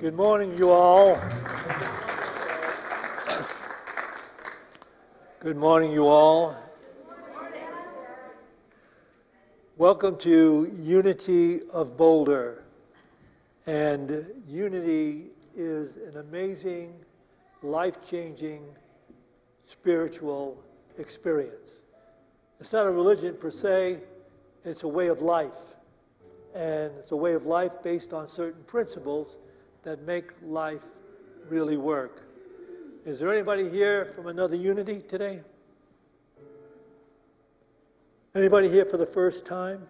Good morning, you all. Good morning, you all. Welcome to Unity of Boulder. And Unity is an amazing, life-changing, spiritual experience. It's not a religion per se, it's a way of life. And it's a way of life based on certain principles that make life really work. Is there anybody here from another Unity today? Anybody here for the first time?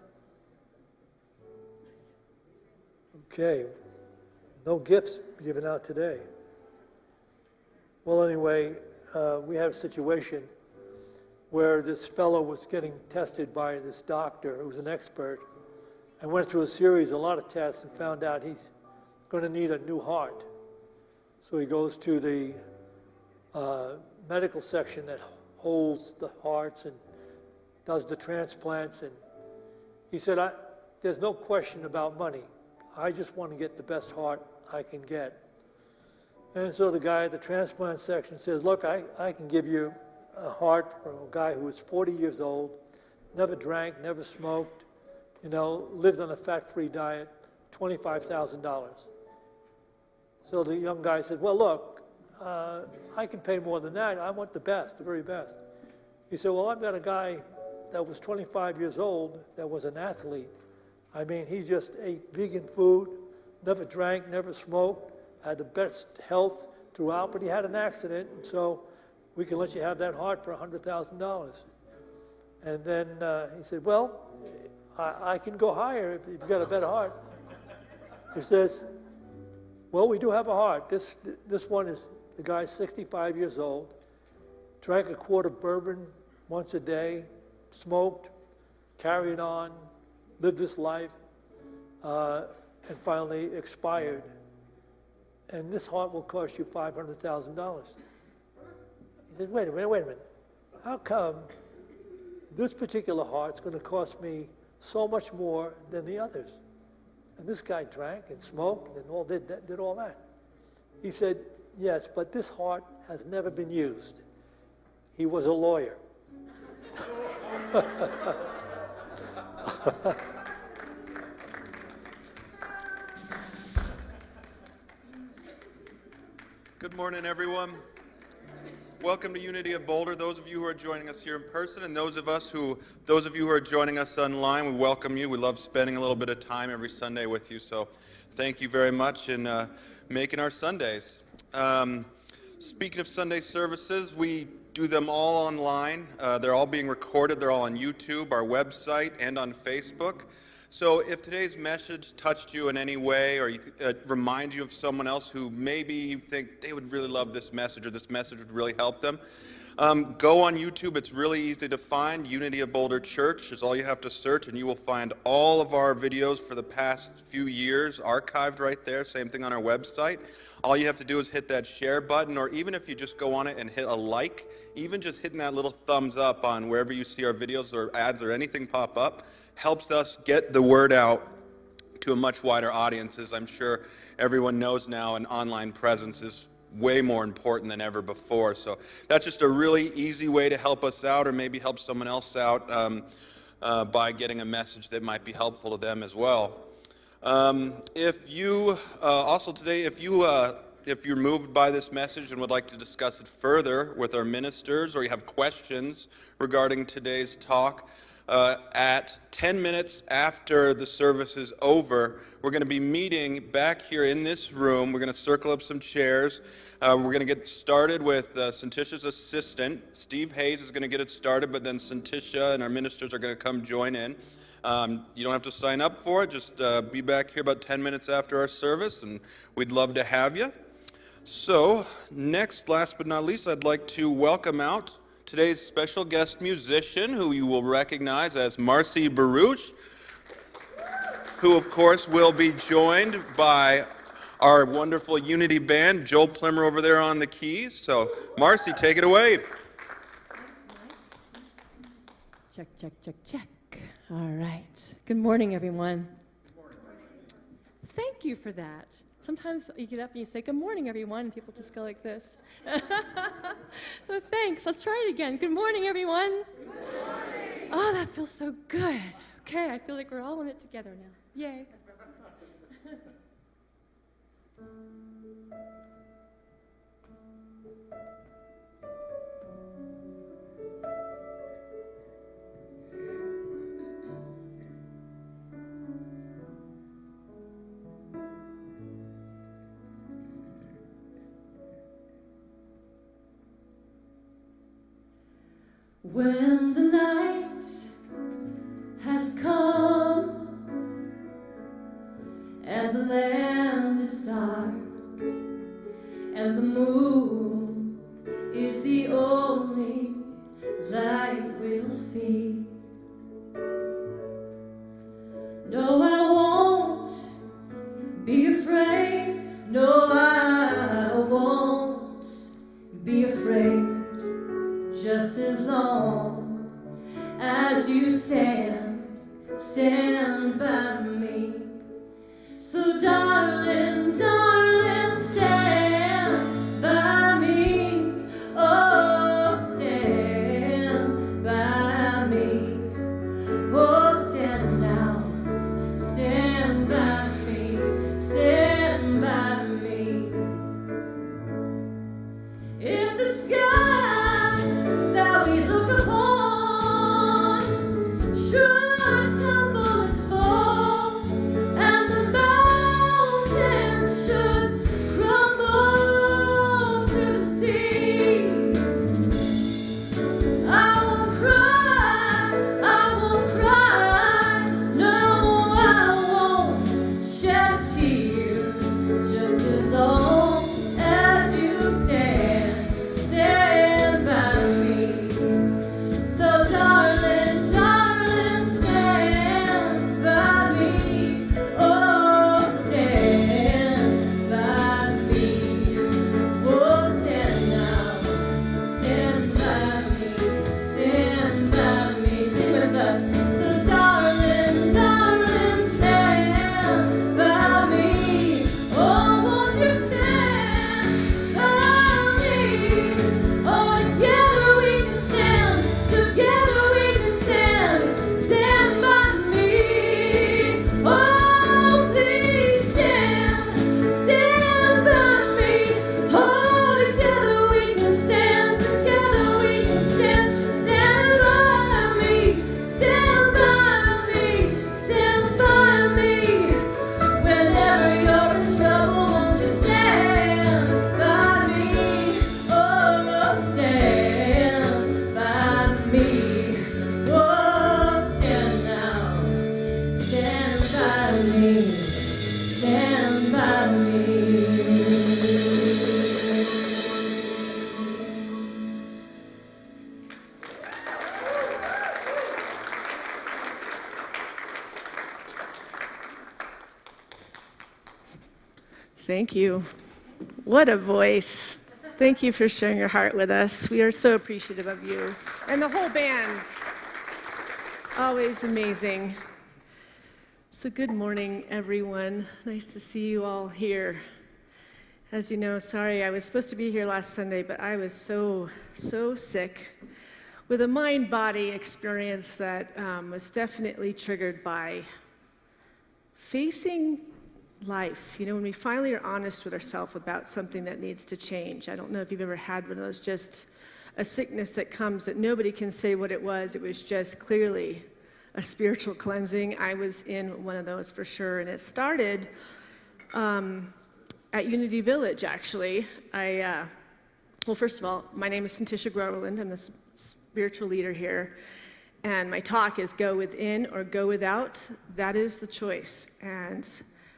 Okay, no gifts given out today. Well, anyway, we had a situation where this fellow was getting tested by this doctor who's an expert and went through a lot of tests and found out he's going to need a new heart. So he goes to the medical section that holds the hearts and does the transplants, and he said, there's no question about money. I just want to get the best heart I can get. And so the guy at the transplant section says, look, I can give you a heart from a guy who was 40 years old, never drank, never smoked, lived on a fat-free diet, $25,000. So the young guy said, well, look, I can pay more than that. I want the best, the very best. He said, well, I've got a guy that was 25 years old that was an athlete. I mean, he just ate vegan food, never drank, never smoked, had the best health throughout, but he had an accident, and so we can let you have that heart for $100,000. And then he said, well, I can go higher if you've got a better heart. He says, well, we do have a heart. This one is, the guy's 65 years old, drank a quart of bourbon once a day, smoked, carried on, lived his life, and finally expired. And this heart will cost you $500,000. He said, wait a minute. How come this particular heart's going to cost me so much more than the others? And this guy drank and smoked and did all that. He said, yes, but this heart has never been used. He was a lawyer. Good morning, everyone. Welcome to Unity of Boulder. Those of you who are joining us here in person, and those of you who are joining us online, we welcome you. We love spending a little bit of time every Sunday with you. So, thank you very much in making our Sundays. Speaking of Sunday services, we do them all online. They're all being recorded. They're all on YouTube, our website, and on Facebook. So if today's message touched you in any way, or reminds you of someone else who maybe you think they would really love this message, or this message would really help them, go on YouTube. It's really easy to find. Unity of Boulder Church is all you have to search, and you will find all of our videos for the past few years archived right there. Same thing on our website. All you have to do is hit that share button, or even if you just go on it and hit a like, even just hitting that little thumbs up on wherever you see our videos or ads or anything pop up, helps us get the word out to a much wider audience. As I'm sure everyone knows now, an online presence is way more important than ever before. So that's just a really easy way to help us out, or maybe help someone else out by getting a message that might be helpful to them as well. If you're moved by this message and would like to discuss it further with our ministers, or you have questions regarding today's talk, at 10 minutes after the service is over, we're going to be meeting back here in this room. We're going to circle up some chairs. We're going to get started with Syntysche's assistant. Steve Hayes is going to get it started, but then Syntysche and our ministers are going to come join in. You don't have to sign up for it. Just be back here about 10 minutes after our service, and we'd love to have you. So, next, last but not least, I'd like to welcome out today's special guest musician, who you will recognize as Marcy Baruch, who, of course, will be joined by our wonderful Unity band, Joel Plimmer over there on the keys. So, Marcy, take it away. Check, check, check, check. All right. Good morning, everyone. Good morning. Thank thank you for that. Sometimes you get up and you say, good morning, everyone, and people just go like this. So thanks. Let's try it again. Good morning, everyone. Good morning. Oh, that feels so good. Okay, I feel like we're all in it together now. Yay. When the night has come and the land is dark and the moon is the only light we'll see, no, I won't be afraid, no, I won't be afraid. Just as long as you stand by me. So darling, darling, stand by me. Oh, stand by me. Oh, stand now, stand by me, stand by me. If the sky that we look upon should tumble and fall, and the mountain should crumble to the sea, I won't cry, no, I won't shed a tear, just as long as you stand by me. So darling, darling, stand by me. Oh, stand by me. Oh, stand now, stand by me, stand by me. Sing with us. So darling, darling, stand by me. Oh, won't you stand by me? Oh, together we can stand, together we can stand by me. Oh, please stand by me. Oh, together we can stand, together we can stand by me, stand by me, stand by me. Whenever you're in trouble, won't you stand by me? Oh, stand by me. Oh, stand now, stand by me, stand by me. Thank you. What a voice. Thank you for sharing your heart with us. We are so appreciative of you. And the whole band. Always amazing. So good morning, everyone. Nice to see you all here. As you know, sorry, I was supposed to be here last Sunday, but I was so sick with a mind-body experience that was definitely triggered by facing life. You know, when we finally are honest with ourselves about something that needs to change. I don't know if you've ever had one of those, just a sickness that comes that nobody can say what it was. It was just clearly a spiritual cleansing. I was in one of those for sure. And it started at Unity Village, actually. Well, first of all, my name is Syntysche Groverland. I'm the spiritual leader here. And my talk is go within or go without. That is the choice. And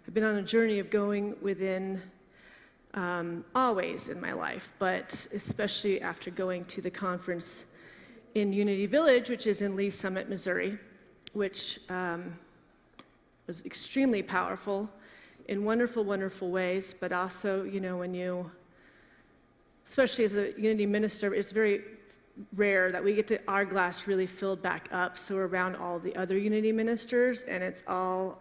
I've been on a journey of going within always in my life, but especially after going to the conference in Unity Village, which is in Lee Summit, Missouri, which was extremely powerful in wonderful, wonderful ways, but also, you know, when you, especially as a Unity minister, it's very rare that we get to our glass really filled back up. So we're around all the other Unity ministers, and it's all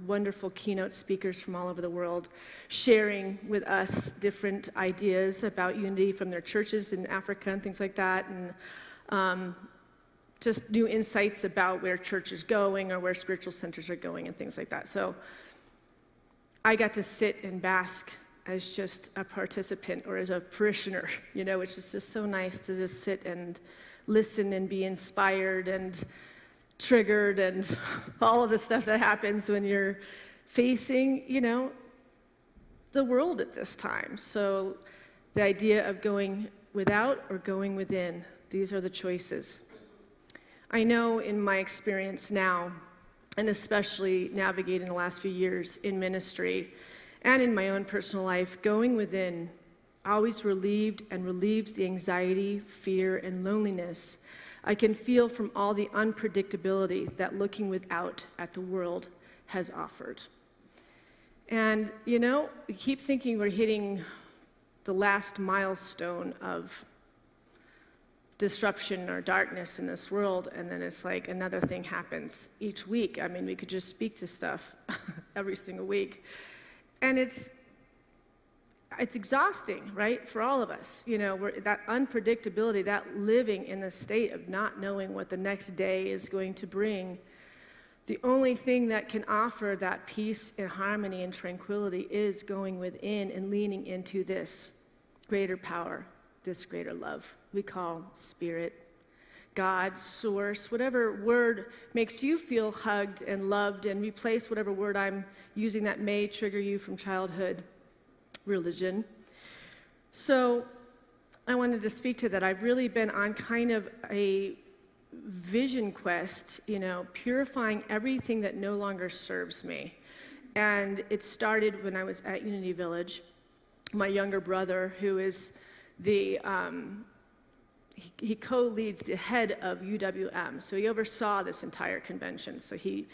wonderful keynote speakers from all over the world sharing with us different ideas about Unity from their churches in Africa and things like that, and just new insights about where church is going or where spiritual centers are going and things like that. So I got to sit and bask as just a participant or as a parishioner, which is just so nice to just sit and listen and be inspired and triggered and all of the stuff that happens when you're facing, the world at this time. So the idea of going without or going within, these are the choices. I know in my experience now, and especially navigating the last few years in ministry, and in my own personal life, going within always relieved and relieves the anxiety, fear, and loneliness I can feel from all the unpredictability that looking without at the world has offered. And, we keep thinking we're hitting the last milestone of disruption or darkness in this world, and then it's like another thing happens each week. I mean, we could just speak to stuff every single week. And it's exhausting, right, for all of us. That unpredictability, that living in the state of not knowing what the next day is going to bring. The only thing that can offer that peace and harmony and tranquility is going within and leaning into this greater power, this greater love we call spirit, God, source, whatever word makes you feel hugged and loved, and replace whatever word I'm using that may trigger you from childhood, religion. So I wanted to speak to that. I've really been on kind of a vision quest, purifying everything that no longer serves me. And it started when I was at Unity Village. My younger brother, who is he co-leads the head of UWM, so he oversaw this entire convention. So he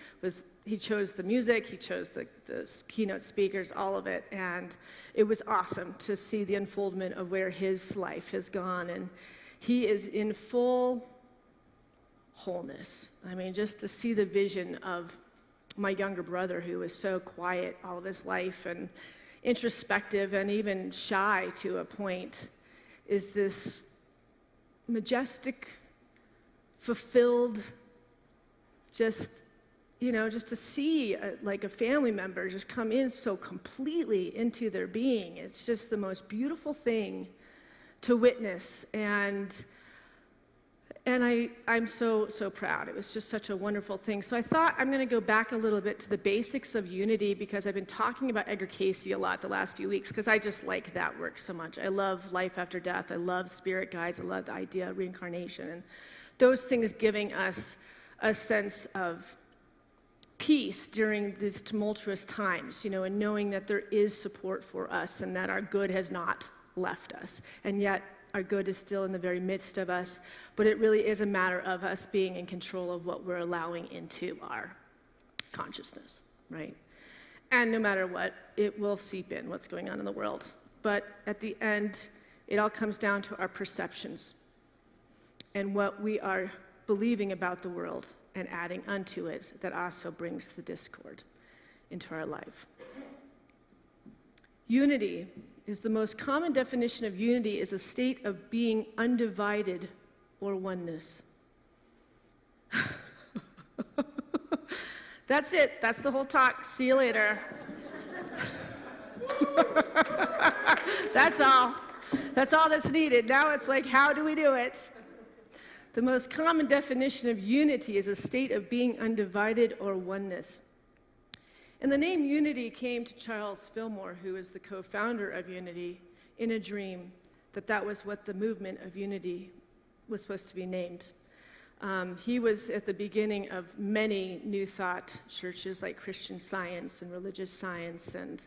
chose the music, he chose the keynote speakers, all of it, and it was awesome to see the unfoldment of where his life has gone, and he is in full wholeness. I mean, just to see the vision of my younger brother, who was so quiet all of his life and introspective and even shy to a point, is this majestic, fulfilled, just to see a family member just come in so completely into their being. It's just the most beautiful thing to witness, and I'm so proud. It was just such a wonderful thing. So I thought I'm going to go back a little bit to the basics of Unity, because I've been talking about Edgar Cayce a lot the last few weeks, because I just like that work so much. I love life after death. I love spirit guides. I love the idea of reincarnation, and those things giving us a sense of peace during these tumultuous times, and knowing that there is support for us and that our good has not left us, and yet our good is still in the very midst of us, but it really is a matter of us being in control of what we're allowing into our consciousness, right? And no matter what, it will seep in what's going on in the world. But at the end, it all comes down to our perceptions and what we are believing about the world and adding unto it that also brings the discord into our life. Unity is the most common definition of unity is a state of being undivided or oneness. That's it. That's the whole talk. See you later. That's all. That's all that's needed. Now it's like, how do we do it? The most common definition of unity is a state of being undivided or oneness. And the name Unity came to Charles Fillmore, who is the co-founder of Unity, in a dream that was what the movement of Unity was supposed to be named. He was at the beginning of many New Thought churches like Christian Science and Religious Science, and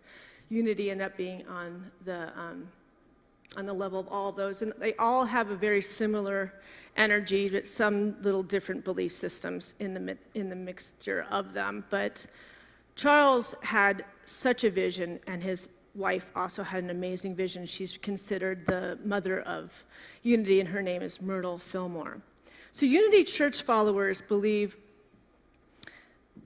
Unity ended up being on the level of all of those. And they all have a very similar energy, but some little different belief systems in the mixture of them. But Charles had such a vision, and his wife also had an amazing vision. She's considered the mother of Unity, and her name is Myrtle Fillmore. So Unity Church followers believe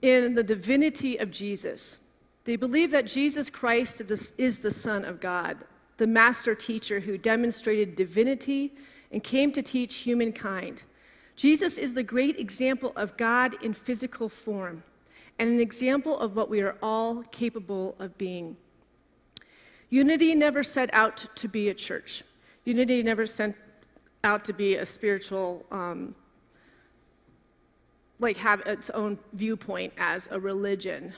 in the divinity of Jesus. They believe that Jesus Christ is the Son of God, the master teacher who demonstrated divinity and came to teach humankind. Jesus is the great example of God in physical form and an example of what we are all capable of being. Unity never set out to be a church. Unity never set out to be a spiritual, have its own viewpoint as a religion.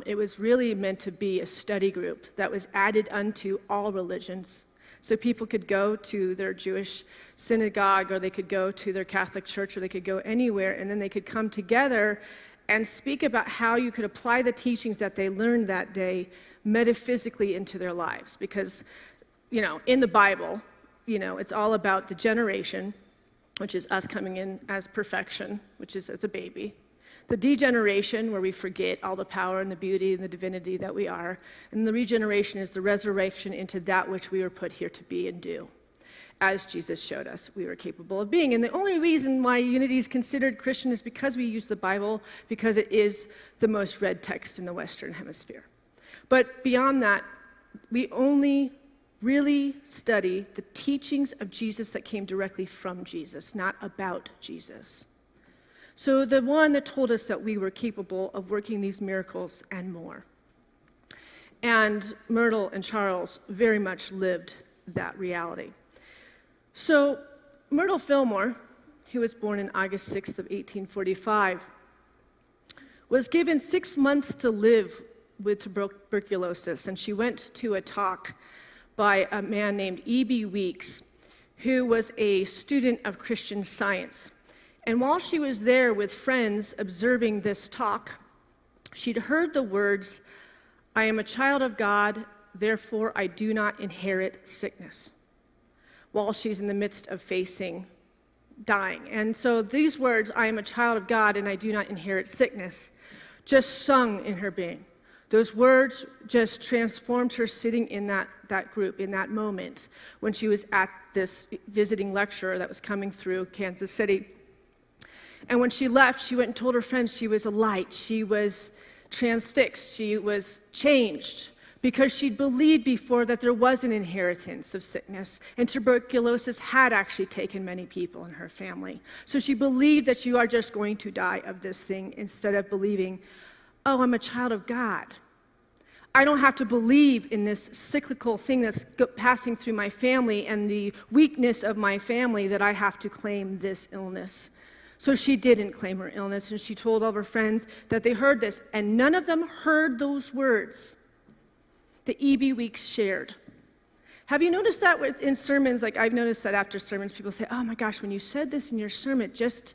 It was really meant to be a study group that was added unto all religions. So people could go to their Jewish synagogue, or they could go to their Catholic church, or they could go anywhere, and then they could come together and speak about how you could apply the teachings that they learned that day metaphysically into their lives. Because, in the Bible, it's all about the generation, which is us coming in as perfection, which is as a baby. The degeneration, where we forget all the power and the beauty and the divinity that we are. And the regeneration is the resurrection into that which we were put here to be and do, as Jesus showed us we were capable of being. And the only reason why Unity is considered Christian is because we use the Bible, because it is the most read text in the Western Hemisphere. But beyond that, we only really study the teachings of Jesus that came directly from Jesus, not about Jesus. So the one that told us that we were capable of working these miracles and more. And Myrtle and Charles very much lived that reality. So Myrtle Fillmore, who was born on August 6th of 1845, was given 6 months to live with tuberculosis, and she went to a talk by a man named E.B. Weeks, who was a student of Christian Science. And while she was there with friends observing this talk, she'd heard the words, "I am a child of God, therefore I do not inherit sickness," while she's in the midst of facing dying. And so these words, "I am a child of God and I do not inherit sickness," just sung in her being. Those words just transformed her sitting in that group, in that moment, when she was at this visiting lecturer that was coming through Kansas City. And when she left, she went and told her friends she was a light. She was transfixed. She was changed because she'd believed before that there was an inheritance of sickness, and tuberculosis had actually taken many people in her family. So she believed that you are just going to die of this thing, instead of believing, "Oh, I'm a child of God. I don't have to believe in this cyclical thing that's passing through my family and the weakness of my family that I have to claim this illness." So she didn't claim her illness, and she told all of her friends that they heard this, and none of them heard those words that E.B. Weeks shared. Have you noticed that in sermons? Like, I've noticed that after sermons, people say, "Oh my gosh, when you said this in your sermon, it just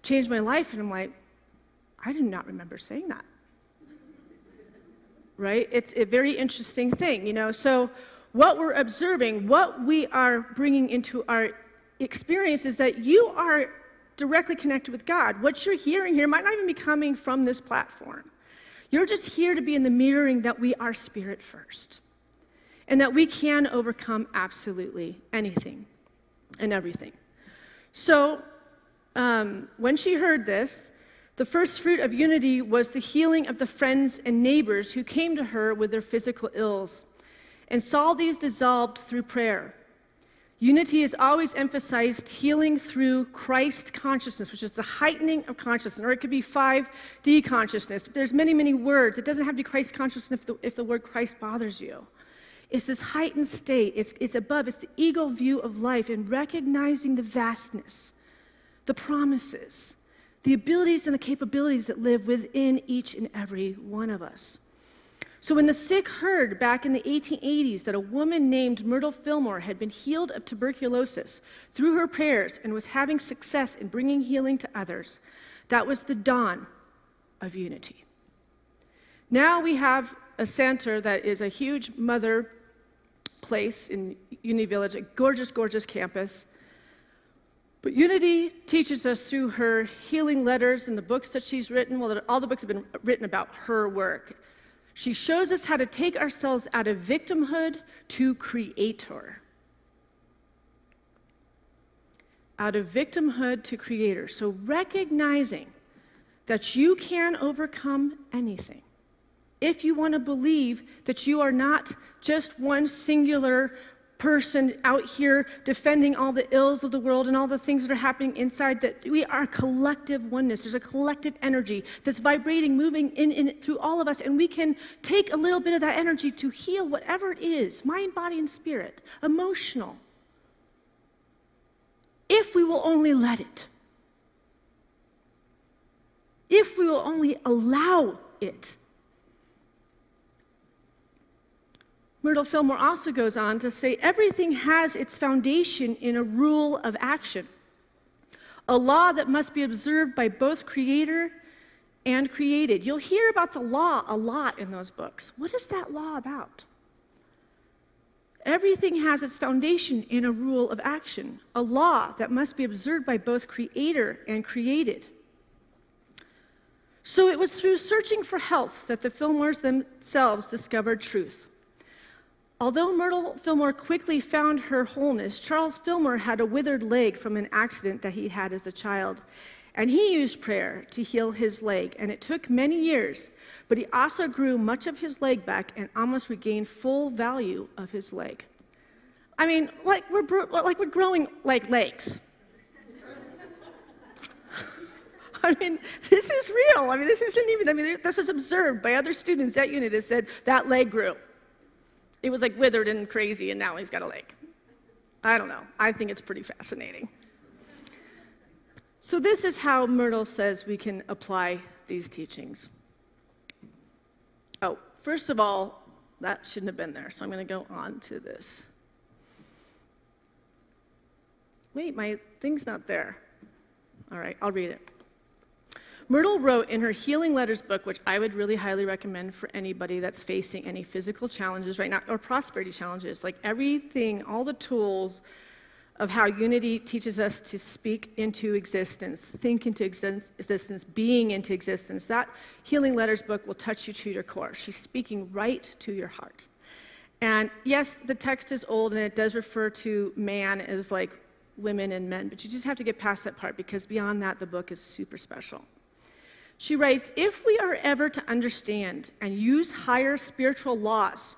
changed my life." And I'm like, I do not remember saying that. Right? It's a very interesting thing, So what we're observing, what we are bringing into our experience is that you are directly connected with God. What you're hearing here might not even be coming from this platform. You're just here to be in the mirroring that we are spirit first, and that we can overcome absolutely anything and everything. So when she heard this, the first fruit of Unity was the healing of the friends and neighbors who came to her with their physical ills, and saw these dissolved through prayer. Unity has always emphasized healing through Christ consciousness, which is the heightening of consciousness, or it could be 5D consciousness. There's many, many words. It doesn't have to be Christ consciousness if the word Christ bothers you. It's this heightened state. It's above. It's the ego view of life, and recognizing the vastness, the promises, the abilities and the capabilities that live within each and every one of us. So when the sick heard back in the 1880s that a woman named Myrtle Fillmore had been healed of tuberculosis through her prayers and was having success in bringing healing to others, that was the dawn of Unity. Now we have a center that is a huge mother place in Unity Village, a gorgeous, gorgeous campus. But Unity teaches us through her healing letters and the books that she's written. Well, all the books have been written about her work. She shows us how to take ourselves out of victimhood to creator. Out of victimhood to creator. So recognizing that you can overcome anything. If you want to believe that you are not just one singular person out here defending all the ills of the world and all the things that are happening inside, that we are a collective oneness. There's a collective energy that's vibrating, moving in through all of us, and we can take a little bit of that energy to heal whatever it is, mind, body, and spirit, emotional, if we will only let it. If we will only allow it. Myrtle Fillmore also goes on to say, everything has its foundation in a rule of action, a law that must be observed by both creator and created. You'll hear about the law a lot in those books. What is that law about? Everything has its foundation in a rule of action, a law that must be observed by both creator and created. So it was through searching for health that the Fillmores themselves discovered truth. Although Myrtle Fillmore quickly found her wholeness, Charles Fillmore had a withered leg from an accident that he had as a child, and he used prayer to heal his leg, and it took many years, but he also grew much of his leg back and almost regained full value of his leg. I mean, like we're growing like legs. I mean, this is real. I mean, this isn't even, this was observed by other students at Unity that said that leg grew. It was like withered and crazy, and now he's got a leg. I don't know. I think it's pretty fascinating. So this is how Myrtle says we can apply these teachings. Oh, first of all, that shouldn't have been there, so I'm going to go on to this. Wait, my thing's not there. All right, I'll read it. Myrtle wrote in her Healing Letters book, which I would really highly recommend for anybody that's facing any physical challenges right now, or prosperity challenges, like everything, all the tools of how Unity teaches us to speak into existence, think into existence, being into existence. That Healing Letters book will touch you to your core. She's speaking right to your heart. And yes, the text is old, and it does refer to man as like women and men, but you just have to get past that part, because beyond that, the book is super special. She writes, if we are ever to understand and use higher spiritual laws,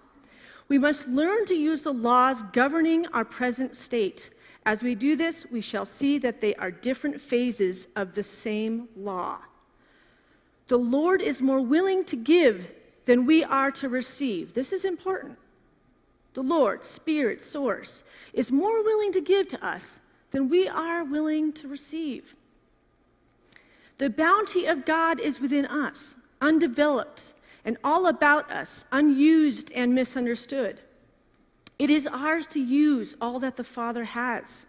we must learn to use the laws governing our present state. As we do this, we shall see that they are different phases of the same law. The Lord is more willing to give than we are to receive. This is important. The Lord, Spirit, Source, is more willing to give to us than we are willing to receive. The bounty of God is within us, undeveloped, and all about us, unused and misunderstood. It is ours to use all that the Father has.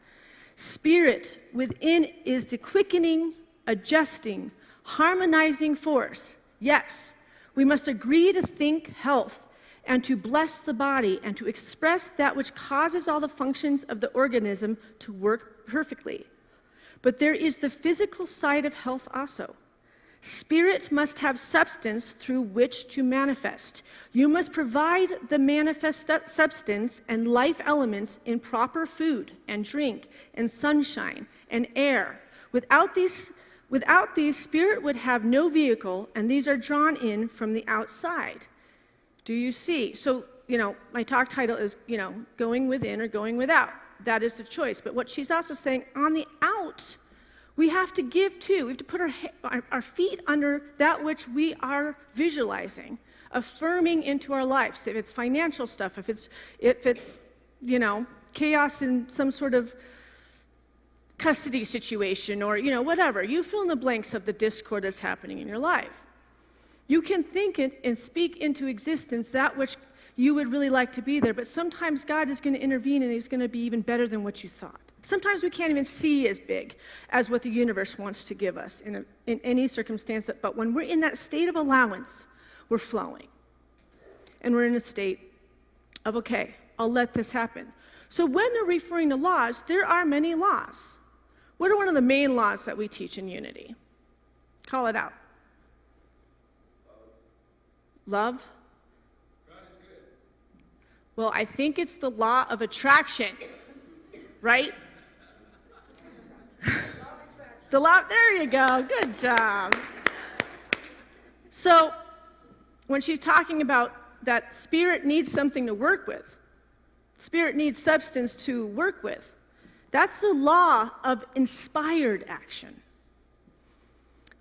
Spirit within is the quickening, adjusting, harmonizing force. Yes, we must agree to think health and to bless the body and to express that which causes all the functions of the organism to work perfectly. But there is the physical side of health also. Spirit must have substance through which to manifest. You must provide the manifest substance and life elements in proper food and drink and sunshine and air. Without these, Spirit would have no vehicle, and these are drawn in from the outside. Do you see? So, my talk title is, going within or going without. That is the choice. But what she's also saying, on the out, we have to give too. We have to put our feet under that which we are visualizing, affirming into our lives. If it's financial stuff, if it's chaos in some sort of custody situation, or whatever. You fill in the blanks of the discord that's happening in your life. You can think it and speak into existence that which you would really like to be there, but sometimes God is going to intervene, and he's going to be even better than what you thought. Sometimes we can't even see as big as what the universe wants to give us in any circumstance, but when we're in that state of allowance, we're flowing. And we're in a state of, okay, I'll let this happen. So when they're referring to laws, there are many laws. What are one of the main laws that we teach in Unity? Call it out. Love. Well, I think it's the law of attraction, right? There you go, good job. So, when she's talking about that spirit needs something to work with, spirit needs substance to work with, that's the law of inspired action.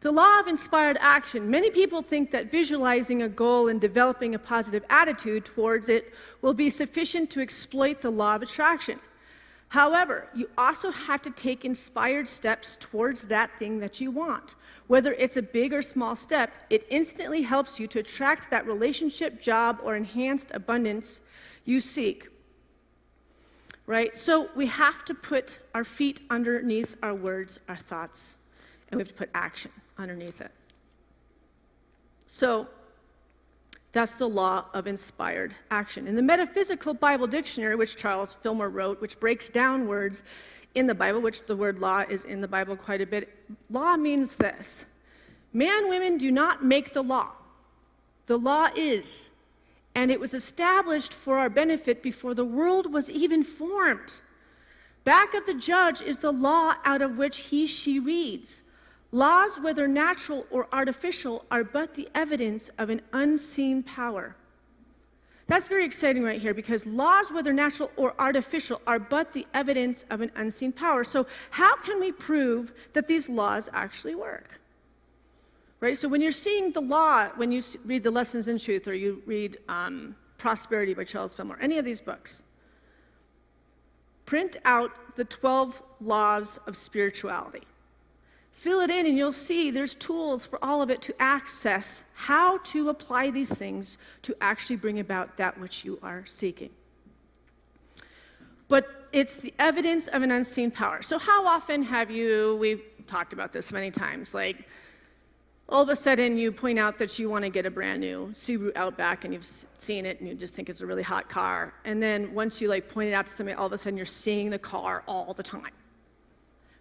The law of inspired action. Many people think that visualizing a goal and developing a positive attitude towards it will be sufficient to exploit the law of attraction. However, you also have to take inspired steps towards that thing that you want. Whether it's a big or small step, it instantly helps you to attract that relationship, job, or enhanced abundance you seek. Right? So we have to put our feet underneath our words, our thoughts, and we have to put action underneath it. So that's the law of inspired action. In the Metaphysical Bible Dictionary, which Charles Fillmore wrote, which breaks down words in the Bible, which the word law is in the Bible quite a bit, law means this: man, women do not make the law. The law is, and it was established for our benefit before the world was even formed. Back of the judge is the law out of which he, she reads. Laws, whether natural or artificial, are but the evidence of an unseen power. That's very exciting right here, because laws, whether natural or artificial, are but the evidence of an unseen power. So how can we prove that these laws actually work? Right? So when you're seeing the law, when you read The Lessons in Truth, or you read Prosperity by Charles Fillmore, any of these books, print out the 12 laws of spirituality. Fill it in and you'll see there's tools for all of it to access how to apply these things to actually bring about that which you are seeking. But it's the evidence of an unseen power. So how often we've talked about this many times, like all of a sudden you point out that you want to get a brand new Subaru Outback and you've seen it and you just think it's a really hot car. And then once you point it out to somebody, all of a sudden you're seeing the car all the time,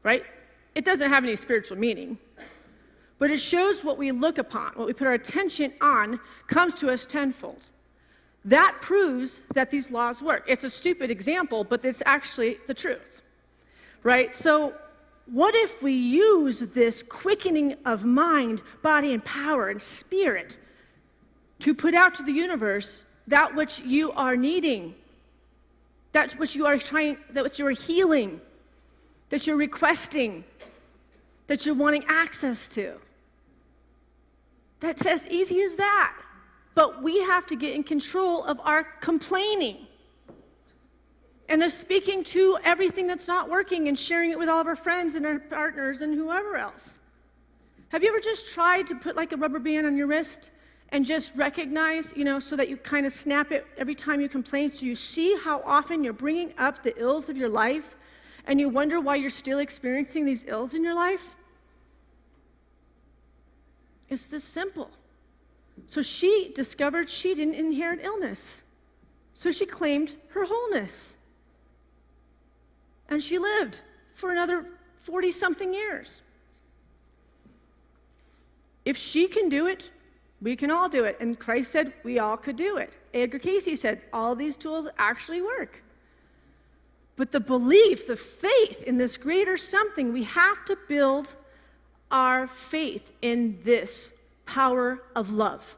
right? It doesn't have any spiritual meaning, but it shows what we look upon, what we put our attention on comes to us tenfold. That proves that these laws work. It's a stupid example, but it's actually the truth, right? So what if we use this quickening of mind, body, and power and spirit to put out to the universe that which you are needing, that which you are that which you are healing, that you're requesting, that you're wanting access to? That's as easy as that. But we have to get in control of our complaining and the speaking to everything that's not working and sharing it with all of our friends and our partners and whoever else. Have you ever just tried to put a rubber band on your wrist and just recognize, so that you kind of snap it every time you complain, so you see how often you're bringing up the ills of your life and you wonder why you're still experiencing these ills in your life? It's this simple. So she discovered she didn't inherit illness. So she claimed her wholeness. And she lived for another 40-something years. If she can do it, we can all do it. And Christ said we all could do it. Edgar Casey said all these tools actually work. But the belief, the faith in this greater something, we have to build our faith in this power of love.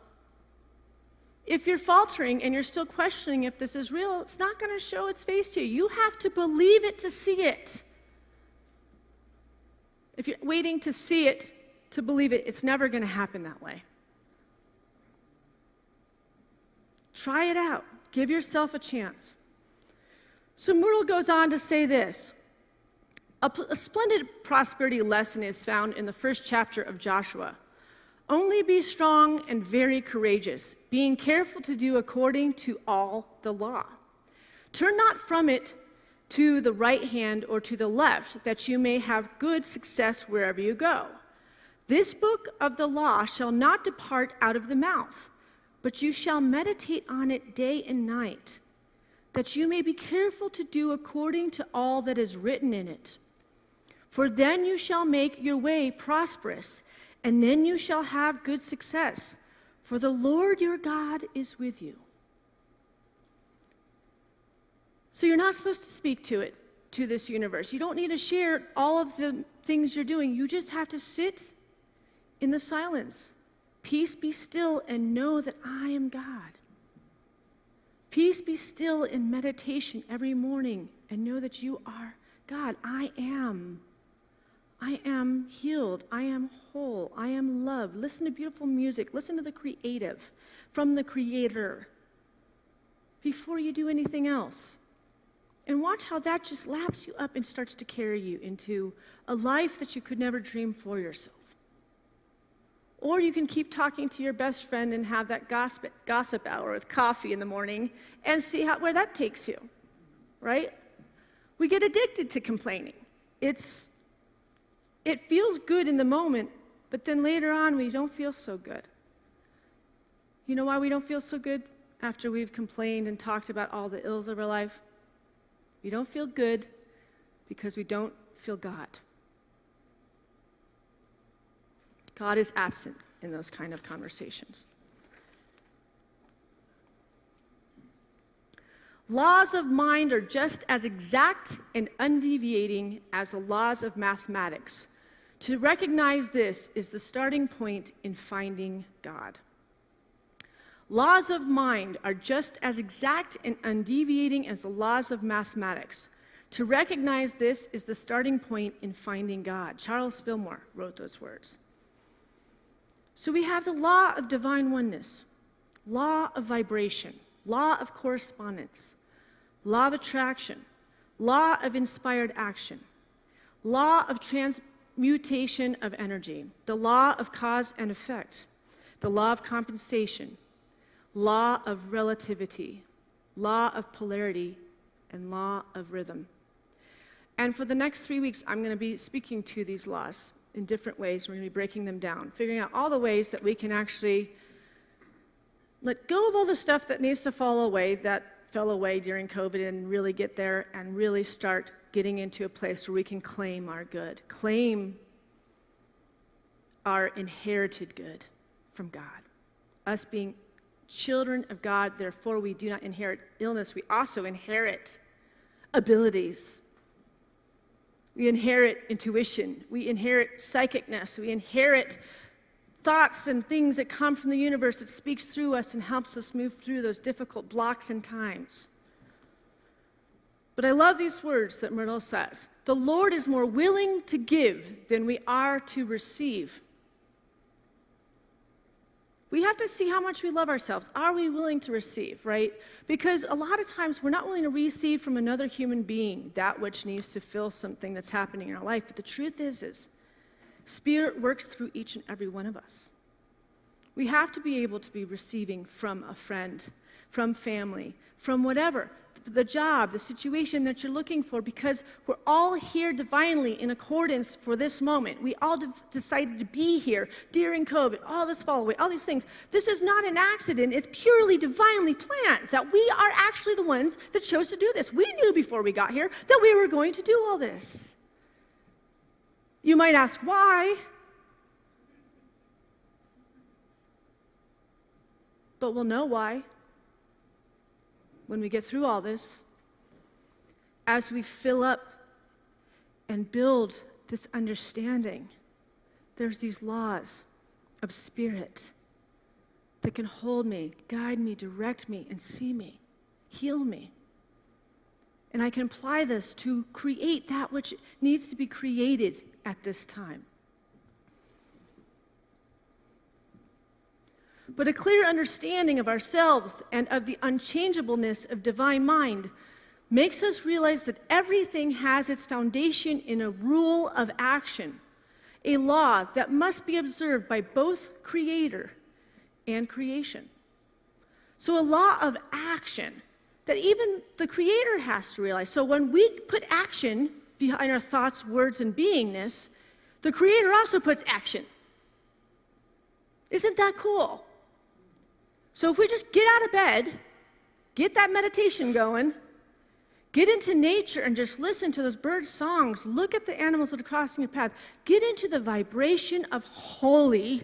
If you're faltering and you're still questioning if this is real, it's not going to show its face to you. You have to believe it to see it. If you're waiting to see it, to believe it, it's never going to happen that way. Try it out. Give yourself a chance. So Myrtle goes on to say this. A splendid prosperity lesson is found in the first chapter of Joshua. Only be strong and very courageous, being careful to do according to all the law. Turn not from it to the right hand or to the left, that you may have good success wherever you go. This book of the law shall not depart out of the mouth, but you shall meditate on it day and night, that you may be careful to do according to all that is written in it. For then you shall make your way prosperous, and then you shall have good success, for the Lord your God is with you. So you're not supposed to speak to it, to this universe. You don't need to share all of the things you're doing. You just have to sit in the silence. Peace be still and know that I am God. Peace be still in meditation every morning and know that you are God. I am. I am healed. I am whole. I am loved. Listen to beautiful music. Listen to the creative from the Creator before you do anything else. And watch how that just laps you up and starts to carry you into a life that you could never dream for yourself. Or you can keep talking to your best friend and have that gossip hour with coffee in the morning and see where that takes you, right? We get addicted to complaining. It feels good in the moment, but then later on we don't feel so good. You know why we don't feel so good after we've complained and talked about all the ills of our life? We don't feel good because we don't feel God. God is absent in those kind of conversations. Laws of mind are just as exact and undeviating as the laws of mathematics. To recognize this is the starting point in finding God. Laws of mind are just as exact and undeviating as the laws of mathematics. To recognize this is the starting point in finding God. Myrtle Fillmore wrote those words. So we have the law of divine oneness, law of vibration, law of correspondence, law of attraction, law of inspired action, law of transmutation of energy, the law of cause and effect, the law of compensation, law of relativity, law of polarity, and law of rhythm. And for the next 3 weeks, I'm going to be speaking to these laws in different ways. We're going to be breaking them down, figuring out all the ways that we can actually let go of all the stuff that needs to fall away, that fell away during COVID, and really get there and really start getting into a place where we can claim our good, claim our inherited good from God. Us being children of God, therefore we do not inherit illness, we also inherit abilities. We inherit intuition, we inherit psychicness, we inherit thoughts and things that come from the universe that speaks through us and helps us move through those difficult blocks and times. But I love these words that Myrtle says. The Lord is more willing to give than we are to receive. We have to see how much we love ourselves. Are we willing to receive, right? Because a lot of times we're not willing to receive from another human being that which needs to fill something that's happening in our life. But the truth is Spirit works through each and every one of us. We have to be able to be receiving from a friend, from family, from whatever, the job, the situation that you're looking for, because we're all here divinely in accordance for this moment. We all decided to be here during COVID, all this fall away, all these things. This is not an accident. It's purely divinely planned that we are actually the ones that chose to do this. We knew before we got here that we were going to do all this. You might ask, why? But we'll know why when we get through all this, as we fill up and build this understanding. There's these laws of Spirit that can hold me, guide me, direct me, and see me, heal me. And I can apply this to create that which needs to be created at this time. But a clear understanding of ourselves and of the unchangeableness of divine mind makes us realize that everything has its foundation in a rule of action, a law that must be observed by both Creator and creation. So a law of action that even the Creator has to realize. So when we put action behind our thoughts, words, and beingness, the Creator also puts action. Isn't that cool? So if we just get out of bed, get that meditation going, get into nature and just listen to those bird songs, look at the animals that are crossing your path, get into the vibration of holy,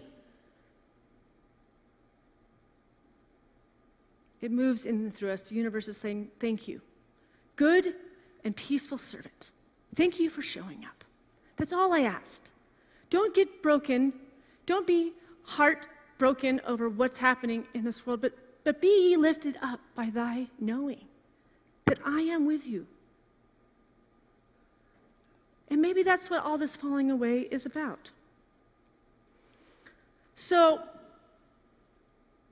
it moves in and through us. The universe is saying, thank you. good and peaceful servant. Thank you for showing up. That's all I asked. Don't get broken. Don't be heartbroken over what's happening in this world, but be ye lifted up by thy knowing that I am with you. And maybe that's what all this falling away is about. So,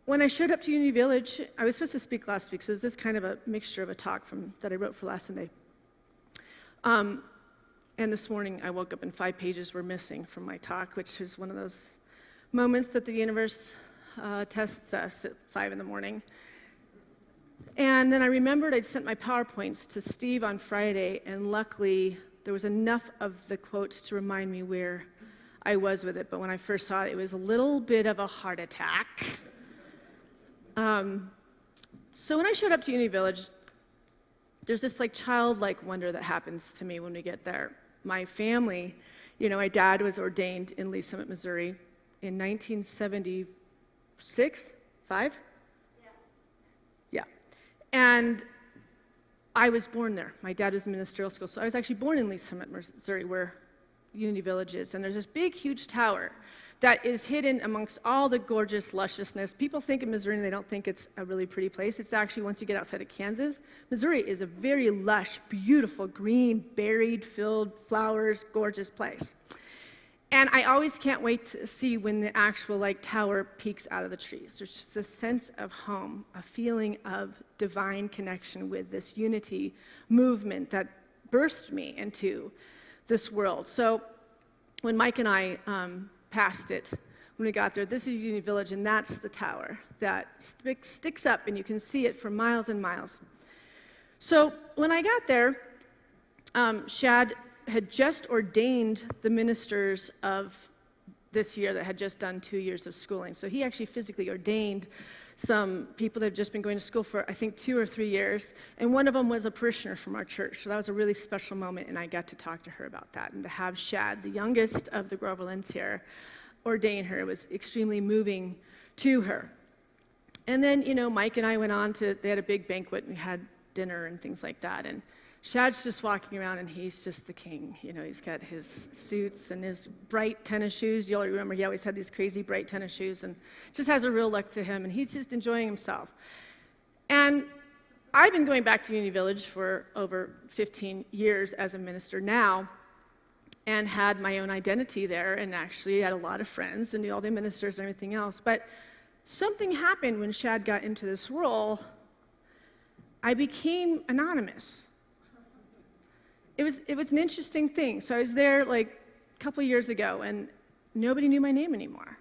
when I showed up to Unity Village, I was supposed to speak last week, so this is kind of a mixture of a talk that I wrote for last Sunday. And this morning, I woke up and 5 pages were missing from my talk, which is one of those moments that the universe tests us at 5 in the morning. And then I remembered I'd sent my PowerPoints to Steve on Friday, and luckily, there was enough of the quotes to remind me where I was with it. But when I first saw it, it was a little bit of a heart attack. So when I showed up to Unity Village, there's this childlike wonder that happens to me when we get there. My family, my dad was ordained in Lee Summit, Missouri in 1976, 5? Yeah. And I was born there. My dad was in ministerial school, so I was actually born in Lee Summit, Missouri, where Unity Village is. And there's this big, huge tower that is hidden amongst all the gorgeous lusciousness. People think of Missouri and they don't think it's a really pretty place. It's actually, once you get outside of Kansas, Missouri is a very lush, beautiful, green, berried, filled, flowers, gorgeous place. And I always can't wait to see when the actual tower peeks out of the trees. There's just this sense of home, a feeling of divine connection with this unity movement that birthed me into this world. So when Mike and I passed it, when we got there, this is Unity Village, and that's the tower that sticks up, and you can see it for miles and miles. So when I got there, Shad had just ordained the ministers of this year that had just done 2 years of schooling. So he actually physically ordained some people that have just been going to school for, I think, 2 or 3 years, and one of them was a parishioner from our church. So that was a really special moment, and I got to talk to her about that. And to have Shad, the youngest of the Groverlands here, ordain her was extremely moving to her. And then, Mike and I went on they had a big banquet, and we had dinner and things like that, and Shad's just walking around, and he's just the king. He's got his suits and his bright tennis shoes. You'll remember he always had these crazy bright tennis shoes, and just has a real look to him, and he's just enjoying himself. And I've been going back to Unity Village for over 15 years as a minister now, and had my own identity there, and actually had a lot of friends, and knew all the ministers and everything else. But something happened when Shad got into this role. I became anonymous. It was an interesting thing. So I was there a couple years ago, and nobody knew my name anymore.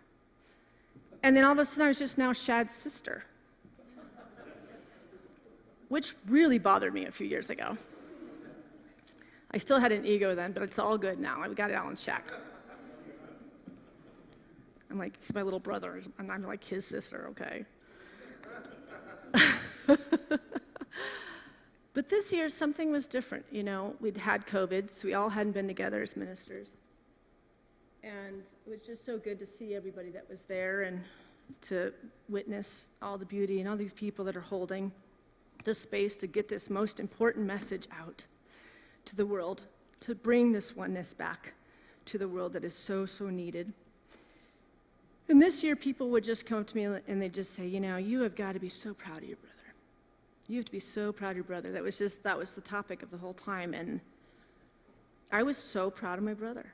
And then all of a sudden I was just now Shad's sister, which really bothered me a few years ago. I still had an ego then, but it's all good now. I've got it all in check. I'm he's my little brother, and I'm his sister, okay? But this year, something was different. We'd had COVID, so we all hadn't been together as ministers. And it was just so good to see everybody that was there and to witness all the beauty and all these people that are holding the space to get this most important message out to the world, to bring this oneness back to the world that is so, so needed. And this year, people would just come up to me and they'd just say, you have got to be so proud of your brother. You have to be so proud of your brother. That was the topic of the whole time. And I was so proud of my brother.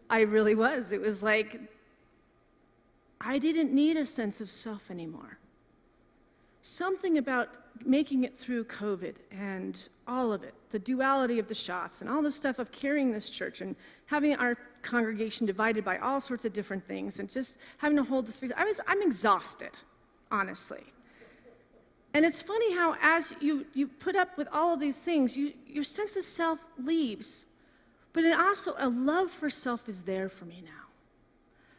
I really was. It was I didn't need a sense of self anymore. Something about making it through COVID and all of it, the duality of the shots and all the stuff of carrying this church and having our congregation divided by all sorts of different things and just having to hold the space. I'm exhausted, honestly. And it's funny how as you put up with all of these things, your sense of self leaves. But also a love for self is there for me now.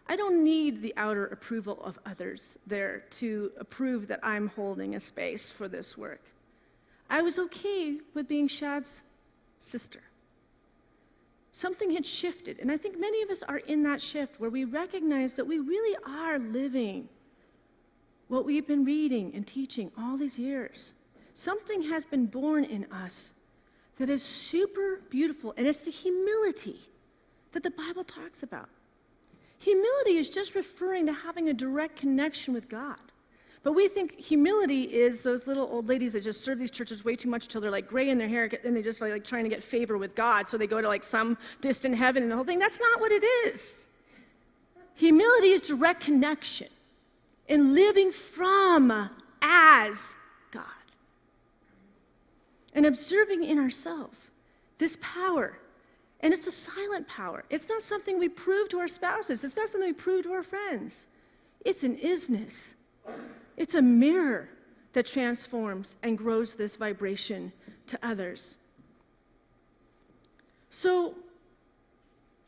I don't need the outer approval of others there to approve that I'm holding a space for this work. I was okay with being Shad's sister. Something had shifted, and I think many of us are in that shift where we recognize that we really are living what we've been reading and teaching all these years. Something has been born in us that is super beautiful, and it's the humility that the Bible talks about. Humility is just referring to having a direct connection with God. But we think humility is those little old ladies that just serve these churches way too much till they're like gray in their hair, and they just like trying to get favor with God, so they go to like some distant heaven and the whole thing. That's not what it is. Humility is direct connection and living from as God. And observing in ourselves this power. And it's a silent power. It's not something we prove to our spouses. It's not something we prove to our friends. It's an isness. It's a mirror that transforms and grows this vibration to others. So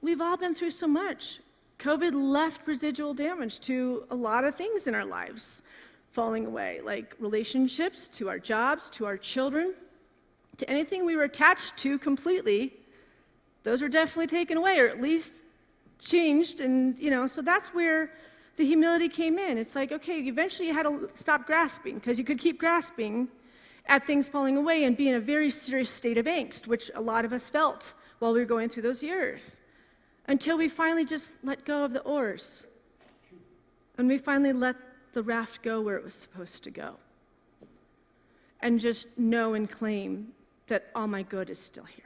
we've all been through so much. COVID left residual damage to a lot of things in our lives falling away, like relationships, to our jobs, to our children, to anything we were attached to completely. Those are definitely taken away, or at least changed, and so that's where the humility came in. It's like, okay, eventually you had to stop grasping, because you could keep grasping at things falling away and be in a very serious state of angst, which a lot of us felt while we were going through those years, until we finally just let go of the oars, and we finally let the raft go where it was supposed to go, and just know and claim that all my good is still here.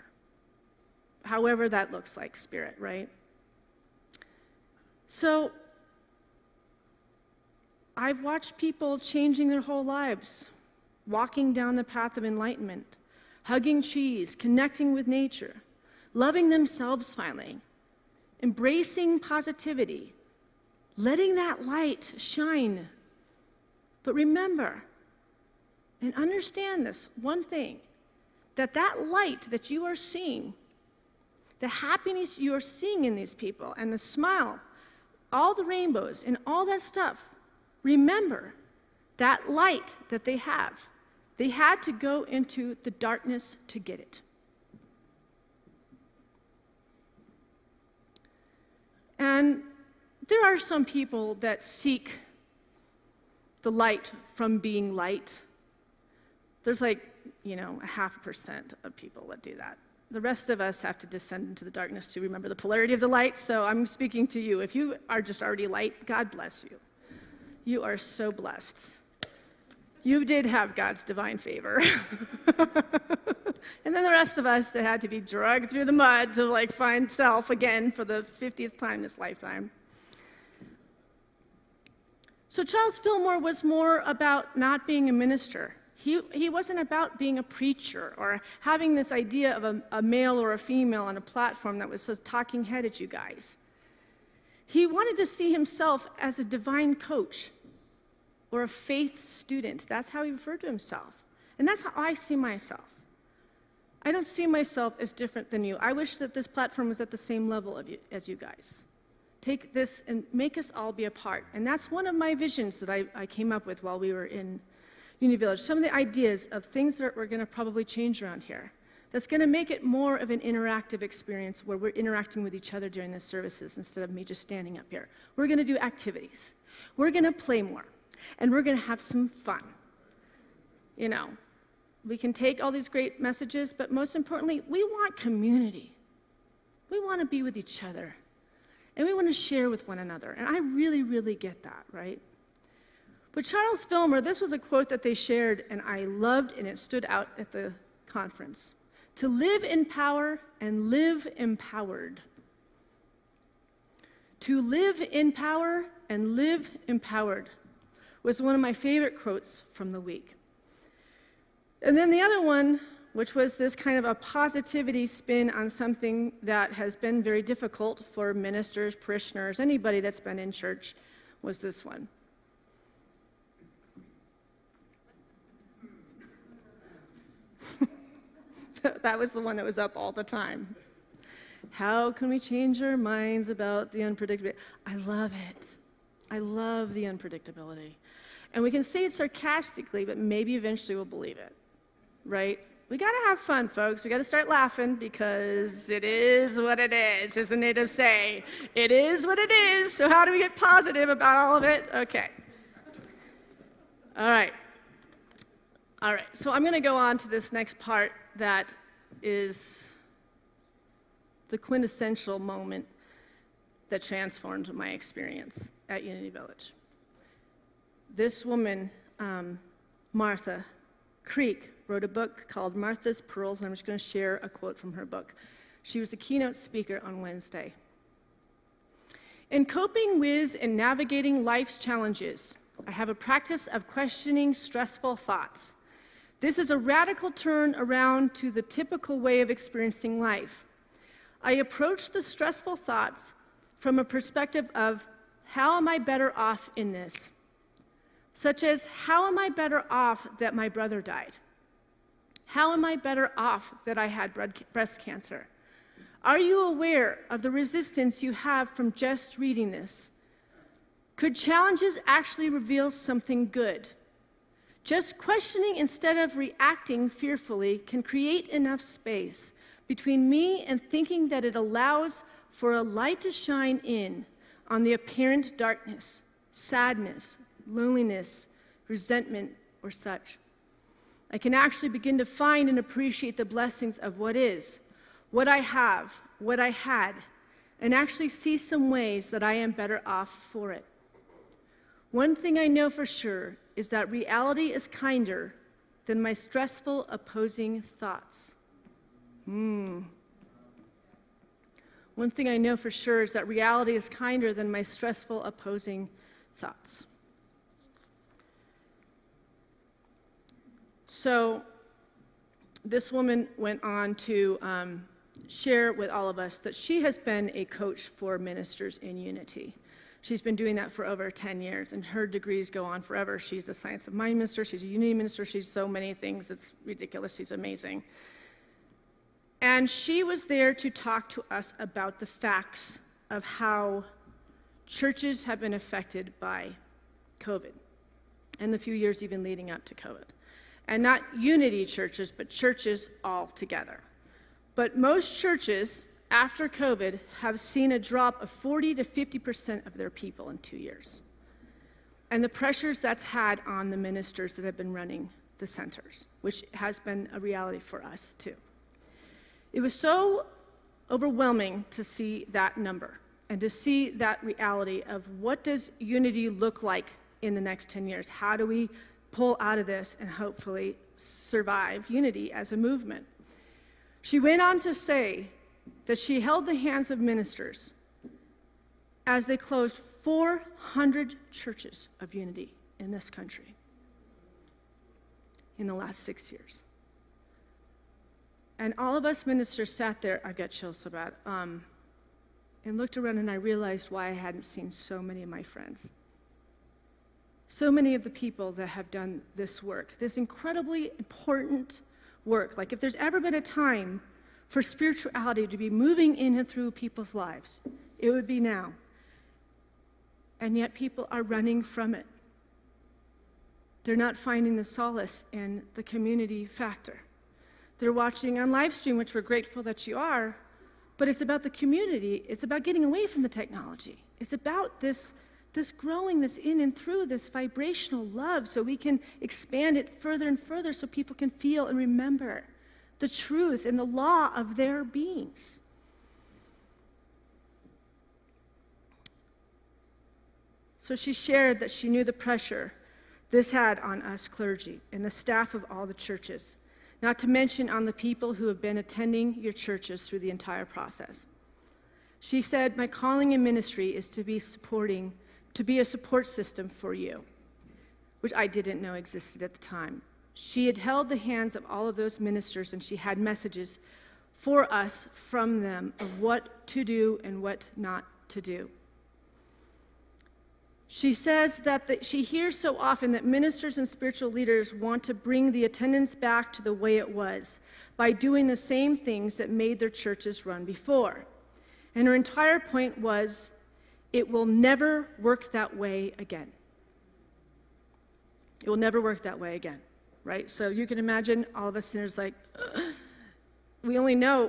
However that looks like, Spirit, right? So I've watched people changing their whole lives, walking down the path of enlightenment, hugging trees, connecting with nature, loving themselves finally, embracing positivity, letting that light shine. But remember and understand this one thing, that light that you are seeing, the happiness you are seeing in these people, and the smile, all the rainbows and all that stuff, remember that light that they have. They had to go into the darkness to get it. And there are some people that seek the light from being light. There's like, 0.5% of people that do that. The rest of us have to descend into the darkness to remember the polarity of the light. So I'm speaking to you. If you are just already light, God bless you. You are so blessed. You did have God's divine favor. And then the rest of us that had to be dragged through the mud to find self again for the 50th time this lifetime. So Charles Fillmore was more about not being a minister. He wasn't about being a preacher or having this idea of a male or a female on a platform that was a talking head at you guys. He wanted to see himself as a divine coach or a faith student. That's how he referred to himself. And that's how I see myself. I don't see myself as different than you. I wish that this platform was at the same level as you guys. Take this and make us all be a part. And that's one of my visions that I came up with while we were in Unity Village. Some of the ideas of things that we're going to probably change around here. That's going to make it more of an interactive experience where we're interacting with each other during the services instead of me just standing up here. We're going to do activities. We're going to play more. And we're going to have some fun. We can take all these great messages, but most importantly, we want community. We want to be with each other. And we want to share with one another. And I really, really get that, right? But Charles Fillmore, this was a quote that they shared, and I loved, and it stood out at the conference. To live in power and live empowered. To live in power and live empowered was one of my favorite quotes from the week. And then the other one, which was this kind of a positivity spin on something that has been very difficult for ministers, parishioners, anybody that's been in church, was this one. That was the one that was up all the time. How can we change our minds about the unpredictability? I love it. I love the unpredictability. And we can say it sarcastically, but maybe eventually we'll believe it, right? We got to have fun, folks. We got to start laughing because it is what it is, as the natives say. It is what it is, so how do we get positive about all of it? Okay. All right, so I'm going to go on to this next part that is the quintessential moment that transformed my experience at Unity Village. This woman, Martha Creek, wrote a book called Martha's Pearls, and I'm just going to share a quote from her book. She was the keynote speaker on Wednesday. In coping with and navigating life's challenges, I have a practice of questioning stressful thoughts. This is a radical turn around to the typical way of experiencing life. I approach the stressful thoughts from a perspective of, how am I better off in this? Such as, how am I better off that my brother died? How am I better off that I had breast cancer? Are you aware of the resistance you have from just reading this? Could challenges actually reveal something good? Just questioning instead of reacting fearfully can create enough space between me and thinking that it allows for a light to shine in on the apparent darkness, sadness, loneliness, resentment, or such. I can actually begin to find and appreciate the blessings of what is, what I have, what I had, and actually see some ways that I am better off for it. One thing I know for sure is that reality is kinder than my stressful opposing thoughts. One thing I know for sure is that reality is kinder than my stressful opposing thoughts. So this woman went on to share with all of us that she has been a coach for ministers in Unity. She's been doing that for over 10 years, and her degrees go on forever. She's a Science of Mind minister, she's a Unity minister, she's so many things, it's ridiculous, she's amazing. And she was there to talk to us about the facts of how churches have been affected by COVID, and the few years even leading up to COVID. And not Unity churches, but churches all together. But most churches, after COVID, have seen a drop of 40 to 50% of their people in 2 years. And the pressures that's had on the ministers that have been running the centers, which has been a reality for us too. It was so overwhelming to see that number and to see that reality of what does Unity look like in the next 10 years? How do we pull out of this and hopefully survive Unity as a movement? She went on to say that she held the hands of ministers as they closed 400 churches of Unity in this country in the last 6 years. And all of us ministers sat there, I got chills so bad, and looked around, and I realized why I hadn't seen so many of my friends. So many of the people that have done this work, this incredibly important work. Like, if there's ever been a time for spirituality to be moving in and through people's lives, it would be now. And yet people are running from it. They're not finding the solace in the community factor. They're watching on live stream, which we're grateful that you are, but it's about the community. It's about getting away from the technology. It's about this growing this in and through this vibrational love so we can expand it further and further so people can feel and remember the truth and the law of their beings. So she shared that she knew the pressure this had on us clergy and the staff of all the churches, not to mention on the people who have been attending your churches through the entire process. She said, my calling in ministry is to be a support system for you, which I didn't know existed at the time. She had held the hands of all of those ministers, and she had messages for us from them of what to do and what not to do. She says that she hears so often that ministers and spiritual leaders want to bring the attendance back to the way it was by doing the same things that made their churches run before. And her entire point was, it will never work that way again. It will never work that way again, right? So you can imagine all of us sinners like, we know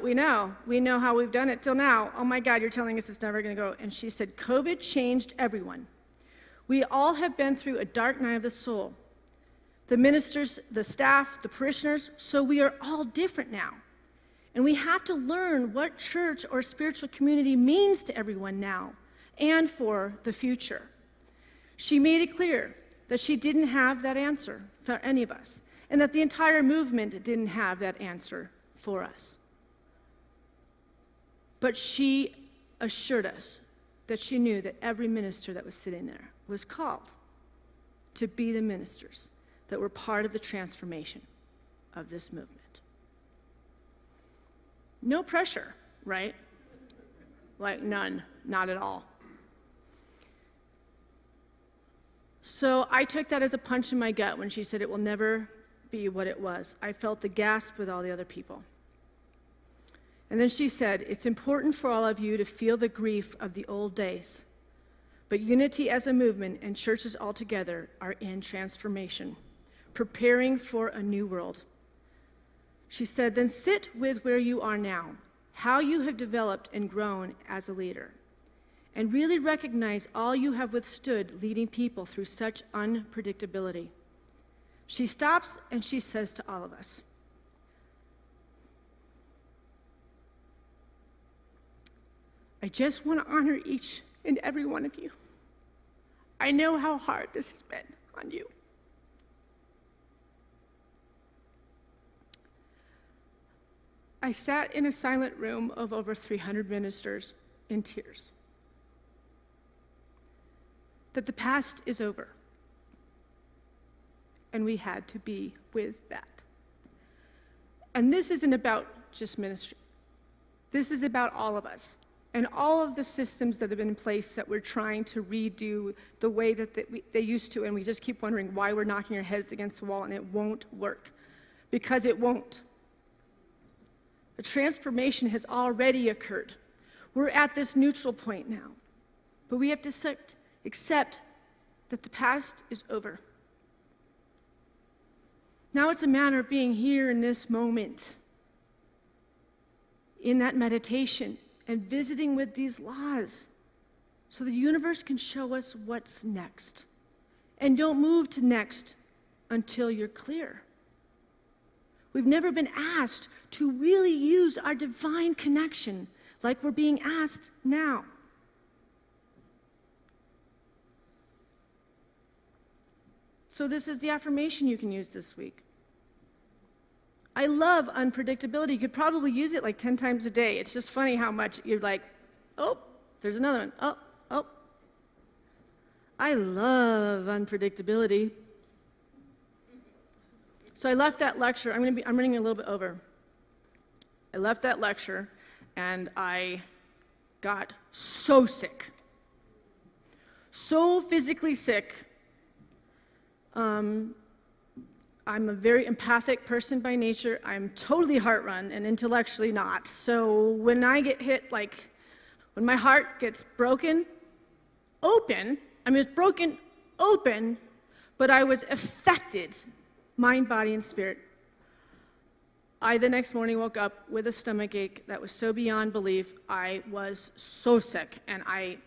how we've done it till now. Oh my God, you're telling us it's never gonna go. And she said, COVID changed everyone. We all have been through a dark night of the soul. The ministers, the staff, the parishioners, so we are all different now. And we have to learn what church or spiritual community means to everyone now and for the future. She made it clear that she didn't have that answer for any of us, and that the entire movement didn't have that answer for us. But she assured us that she knew that every minister that was sitting there was called to be the ministers that were part of the transformation of this movement. No pressure, right? Like none, not at all. So I took that as a punch in my gut when she said it will never be what it was. I felt the gasp with all the other people. And then she said, it's important for all of you to feel the grief of the old days, but Unity as a movement and churches altogether are in transformation, preparing for a new world. She said, then sit with where you are now, how you have developed and grown as a leader, and really recognize all you have withstood leading people through such unpredictability. She stops and she says to all of us, I just want to honor each and every one of you. I know how hard this has been on you. I sat in a silent room of over 300 ministers in tears. That the past is over. And we had to be with that. And this isn't about just ministry. This is about all of us and all of the systems that have been in place that we're trying to redo the way that they used to, and we just keep wondering why we're knocking our heads against the wall and it won't work. Because it won't. The transformation has already occurred. We're at this neutral point now. But we have to accept that the past is over. Now it's a matter of being here in this moment, in that meditation, and visiting with these laws so the universe can show us what's next. And don't move to next until you're clear. We've never been asked to really use our divine connection like we're being asked now. So this is the affirmation you can use this week. I love unpredictability. You could probably use it like 10 times a day. It's just funny how much you're like, oh, there's another one. Oh. I love unpredictability. So I left that lecture. I'm running a little bit over. I left that lecture and I got so sick. So physically sick. I'm a very empathic person by nature. I'm totally heart-run and intellectually not. So when I get hit, like when my heart gets broken open, it's broken open, but I was affected, mind, body, and spirit. I, the next morning, woke up with a stomach ache that was so beyond belief. I was so sick, and I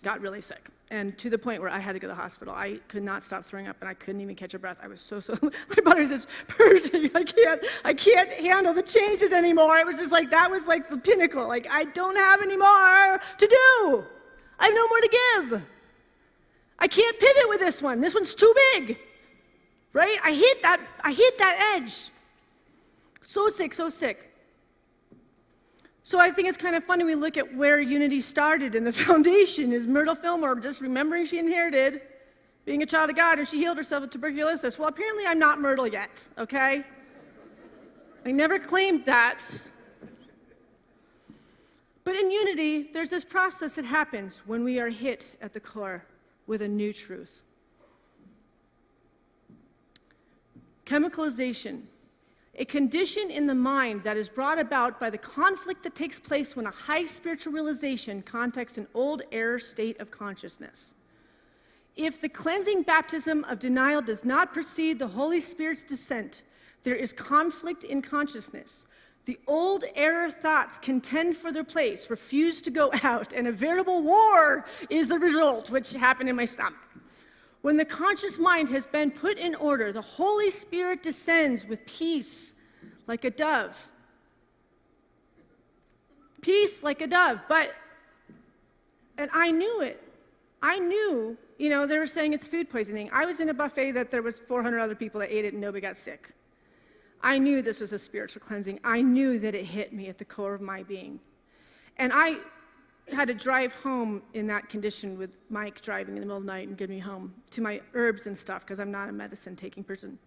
got really sick. And to the point where I had to go to the hospital. I could not stop throwing up, and I couldn't even catch a breath. I was so, my body was just purging. I can't handle the changes anymore. It was just like, that was like the pinnacle. Like, I don't have any more to do. I have no more to give. I can't pivot with this one. This one's too big, right? I hit that edge. So sick, so sick. So I think it's kind of funny we look at where Unity started, and the foundation is Myrtle Fillmore, just remembering she inherited being a child of God, and she healed herself of tuberculosis. Well, apparently I'm not Myrtle yet, okay? I never claimed that. But in Unity, there's this process that happens when we are hit at the core with a new truth. Chemicalization. A condition in the mind that is brought about by the conflict that takes place when a high spiritual realization contacts an old error state of consciousness. If the cleansing baptism of denial does not precede the Holy Spirit's descent, there is conflict in consciousness. The old error thoughts contend for their place, refuse to go out, and a veritable war is the result, which happened in my stomach. When the conscious mind has been put in order, the Holy Spirit descends with peace like a dove peace like a dove. And I knew it. I knew, they were saying it's food poisoning. I was in a buffet that there was 400 other people that ate it and nobody got sick. I knew this was a spiritual cleansing. I knew that it hit me at the core of my being. And I had to drive home in that condition with Mike driving in the middle of the night and getting me home to my herbs and stuff because I'm not a medicine-taking person.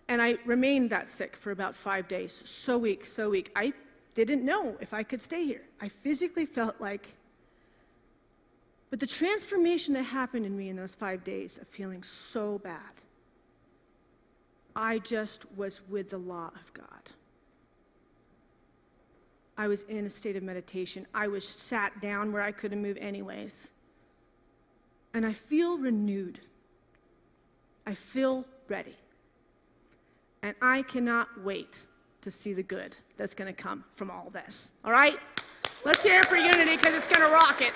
And I remained that sick for about 5 days, so weak. I didn't know if I could stay here. I physically felt like, but the transformation that happened in me in those 5 days of feeling so bad, I just was with the law of God. I was in a state of meditation. I was sat down where I couldn't move anyways. And I feel renewed. I feel ready. And I cannot wait to see the good that's going to come from all this. All right? Let's hear it for Unity because it's going to rock it.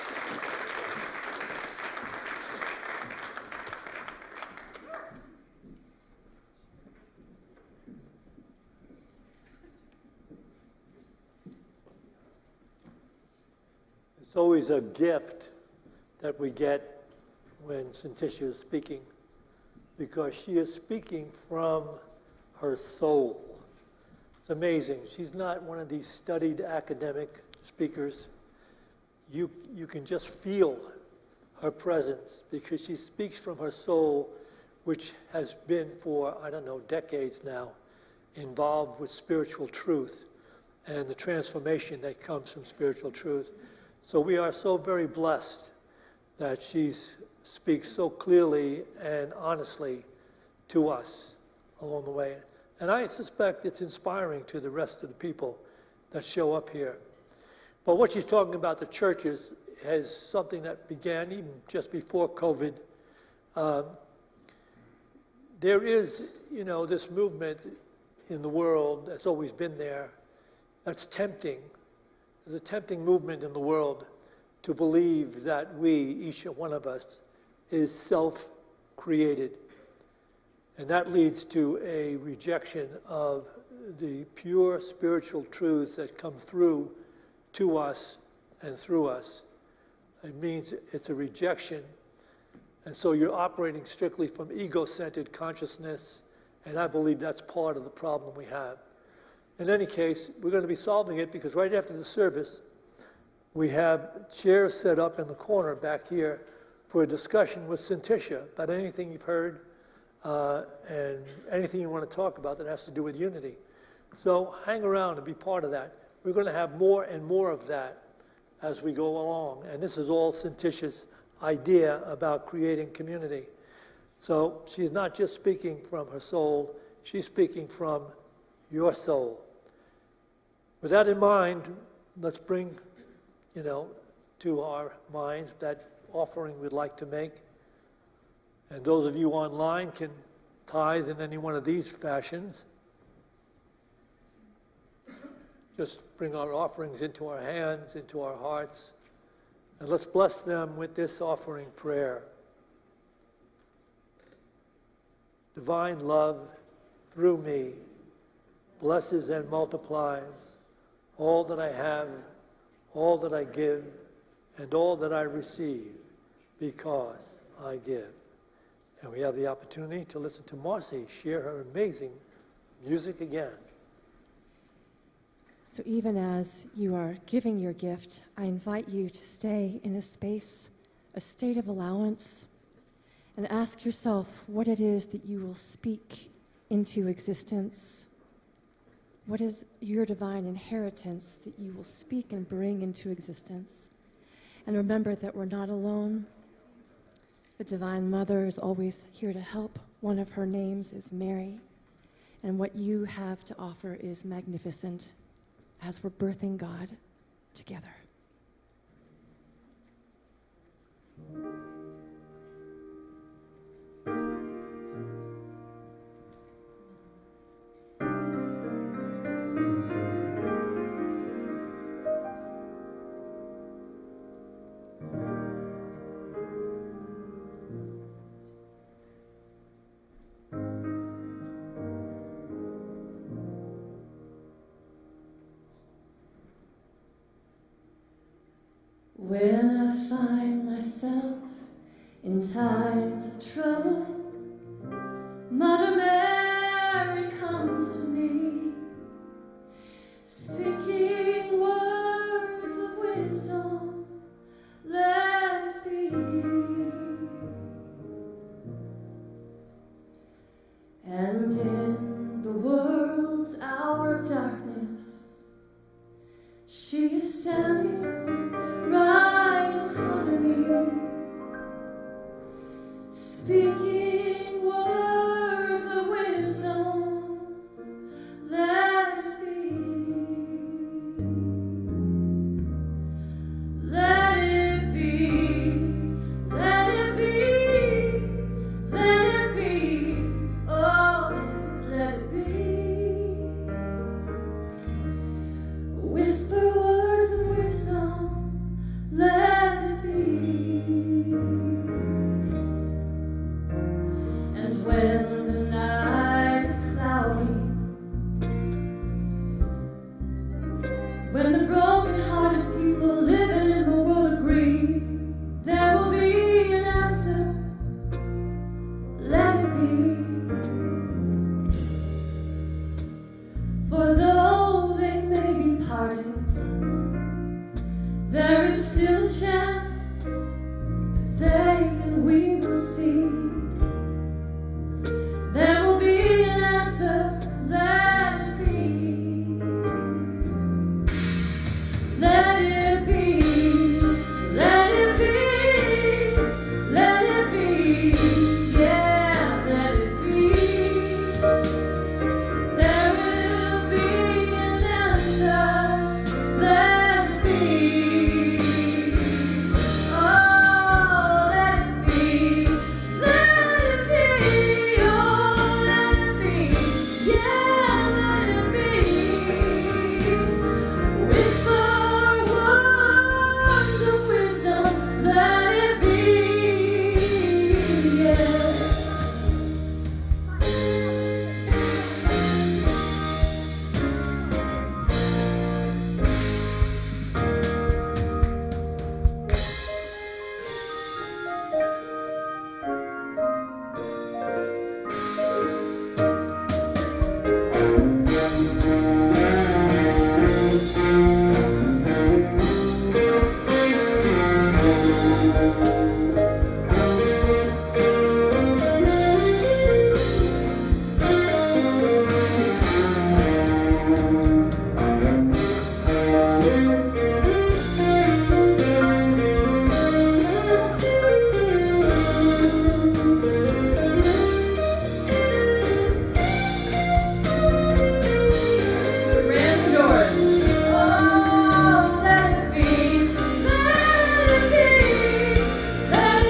It's always a gift that we get when Syntysche is speaking, because she is speaking from her soul. It's amazing. She's not one of these studied academic speakers. You can just feel her presence because she speaks from her soul, which has been for, decades now, involved with spiritual truth and the transformation that comes from spiritual truth. So we are so very blessed that she speaks so clearly and honestly to us along the way. And I suspect it's inspiring to the rest of the people that show up here. But what she's talking about, the churches, has something that began even just before COVID. There is, this movement in the world that's always been there that's tempting. There's a tempting movement in the world to believe that we, each one of us, is self-created. And that leads to a rejection of the pure spiritual truths that come through to us and through us. It means it's a rejection. And so you're operating strictly from ego-centered consciousness, and I believe that's part of the problem we have. In any case, we're going to be solving it because right after the service, we have chairs set up in the corner back here for a discussion with Syntysche about anything you've heard and anything you want to talk about that has to do with Unity. So hang around and be part of that. We're going to have more and more of that as we go along. And this is all Syntysche's idea about creating community. So she's not just speaking from her soul, she's speaking from your soul. With that in mind, let's bring, to our minds that offering we'd like to make. And those of you online can tithe in any one of these fashions. Just bring our offerings into our hands, into our hearts, and let's bless them with this offering prayer. Divine love, through me, blesses and multiplies all that I have, all that I give, and all that I receive, because I give. And we have the opportunity to listen to Marcy share her amazing music again. So even as you are giving your gift, I invite you to stay in a space, a state of allowance, and ask yourself what it is that you will speak into existence. What is your divine inheritance that you will speak and bring into existence? And remember that we're not alone. The Divine Mother is always here to help. One of her names is Mary. And what you have to offer is magnificent as we're birthing God together. When I find myself in times of trouble, Mother Mary comes to me, speaking words of wisdom, let it be. And in the world's hour of darkness, she is standing right in front of me, speaking words of wisdom, let it be. Let it be, let it be, let it be, oh, let it be. Whisper words of wisdom, let it be. And when the night is cloudy, when the broken-hearted people living in the world agree, there will be an answer, let it be. For though they may be parted, there is still a chance that they and we will see. There will be an answer, let it be. Let it be, let it be, let it be, yeah, let it be. There will be an answer, let it be. Oh, let it be, let it be, oh, let it be, yeah, let it be. Whisper words of wisdom, let it be, yeah. Let it be.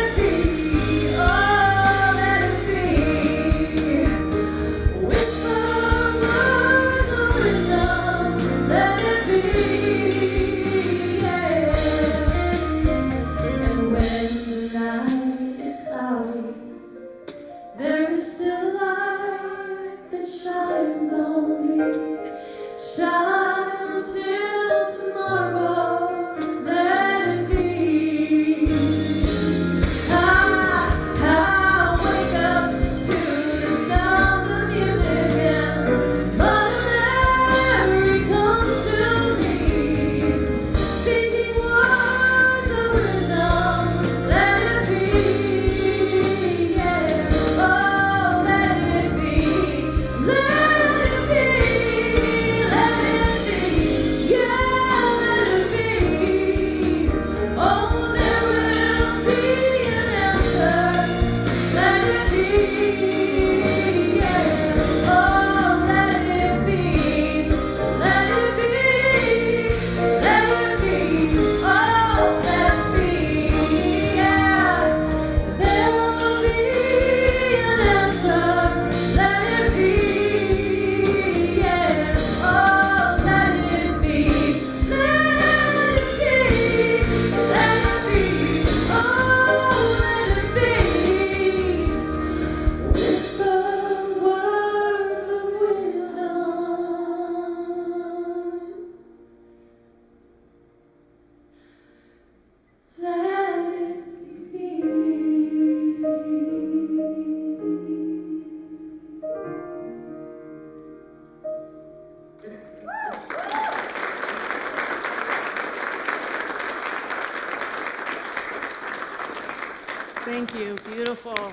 Thank you. Beautiful.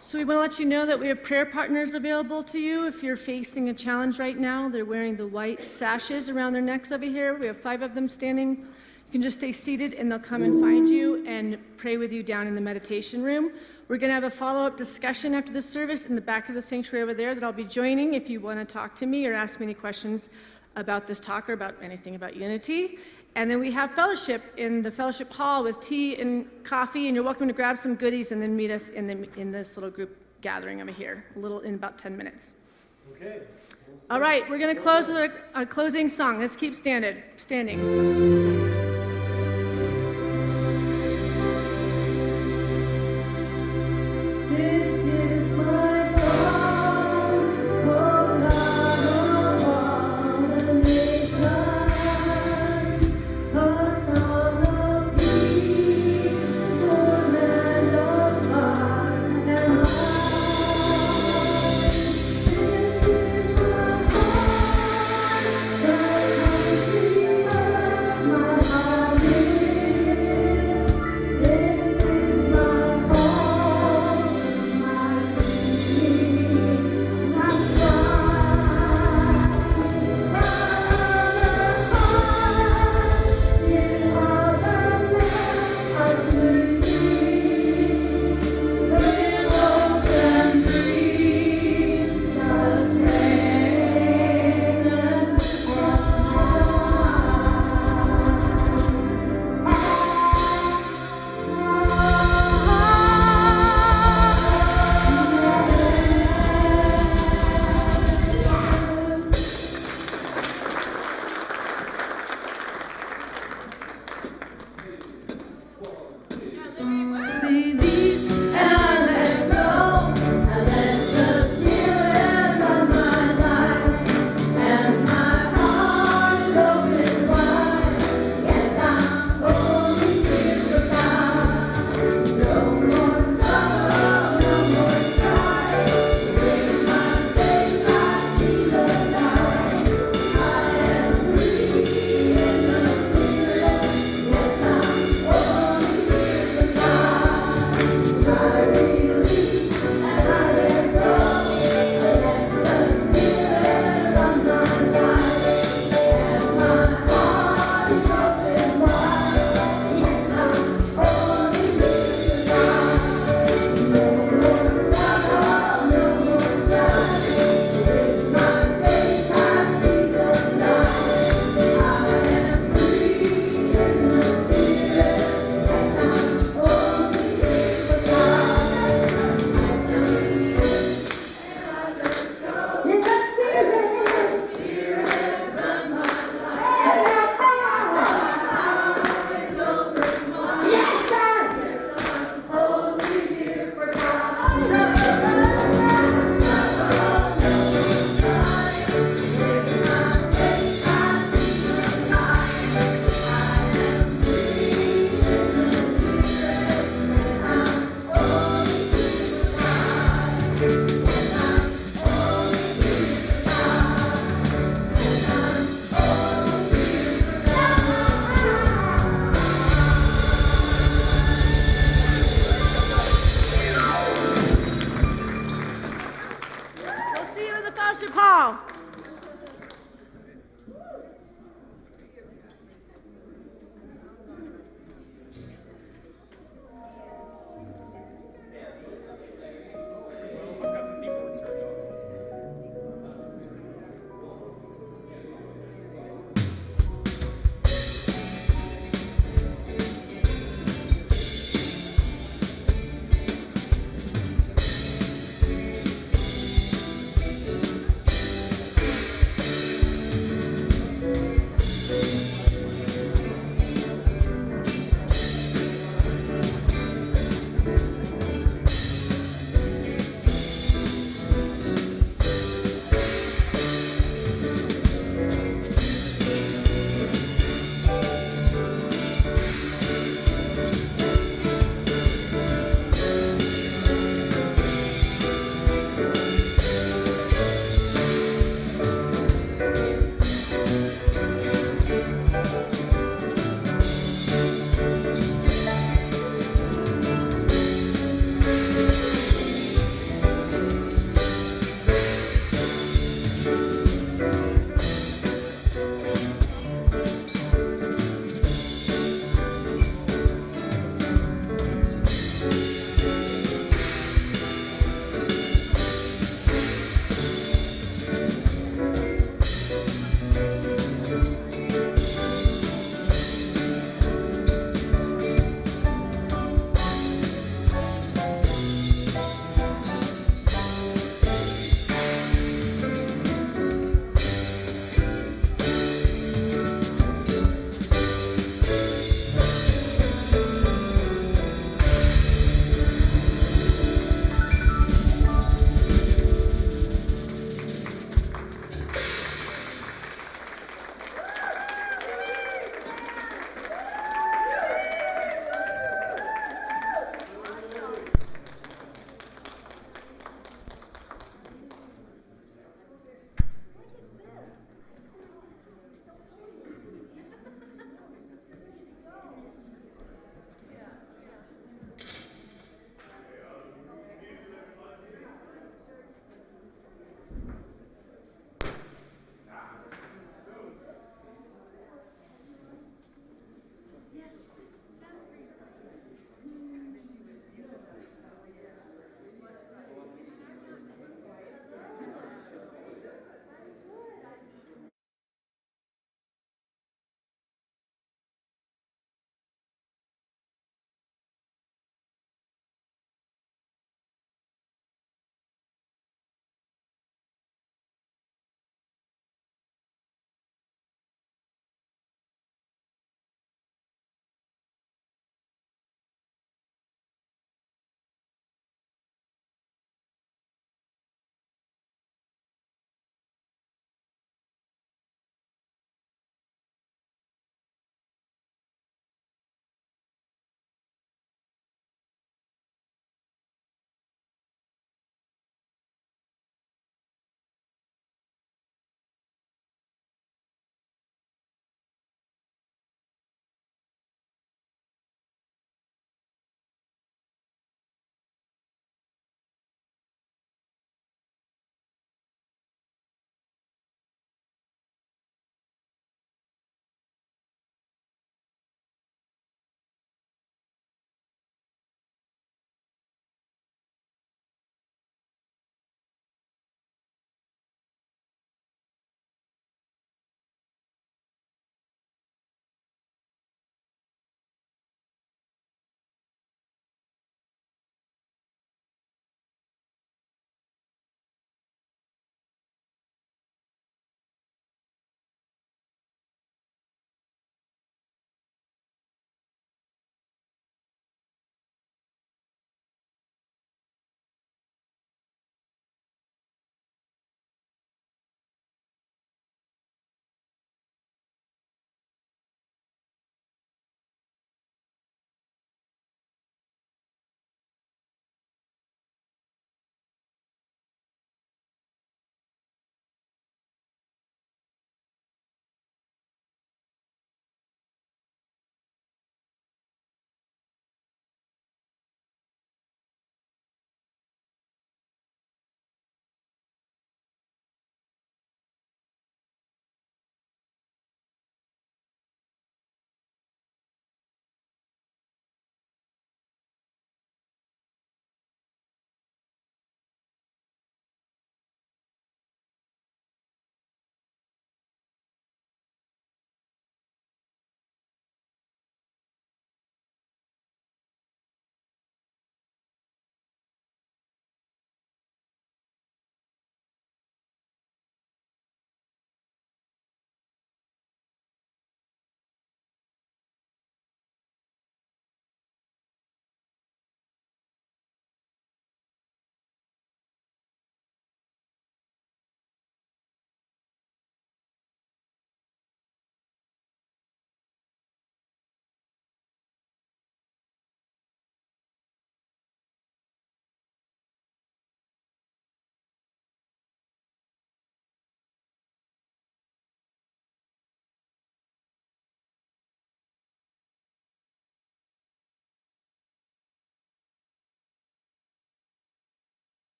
So we want to let you know that we have prayer partners available to you if you're facing a challenge right now. They're wearing the white sashes around their necks over here. We have 5 of them standing. You can just stay seated and they'll come and find you and pray with you down in the meditation room. We're going to have a follow-up discussion after the service in the back of the sanctuary over there that I'll be joining if you want to talk to me or ask me any questions about this talk or about anything about Unity. And then we have fellowship in the fellowship hall with tea and coffee, and you're welcome to grab some goodies and then meet us in this little group gathering over here, in about 10 minutes. Okay. All right, we're going to close with a closing song. Let's keep standing.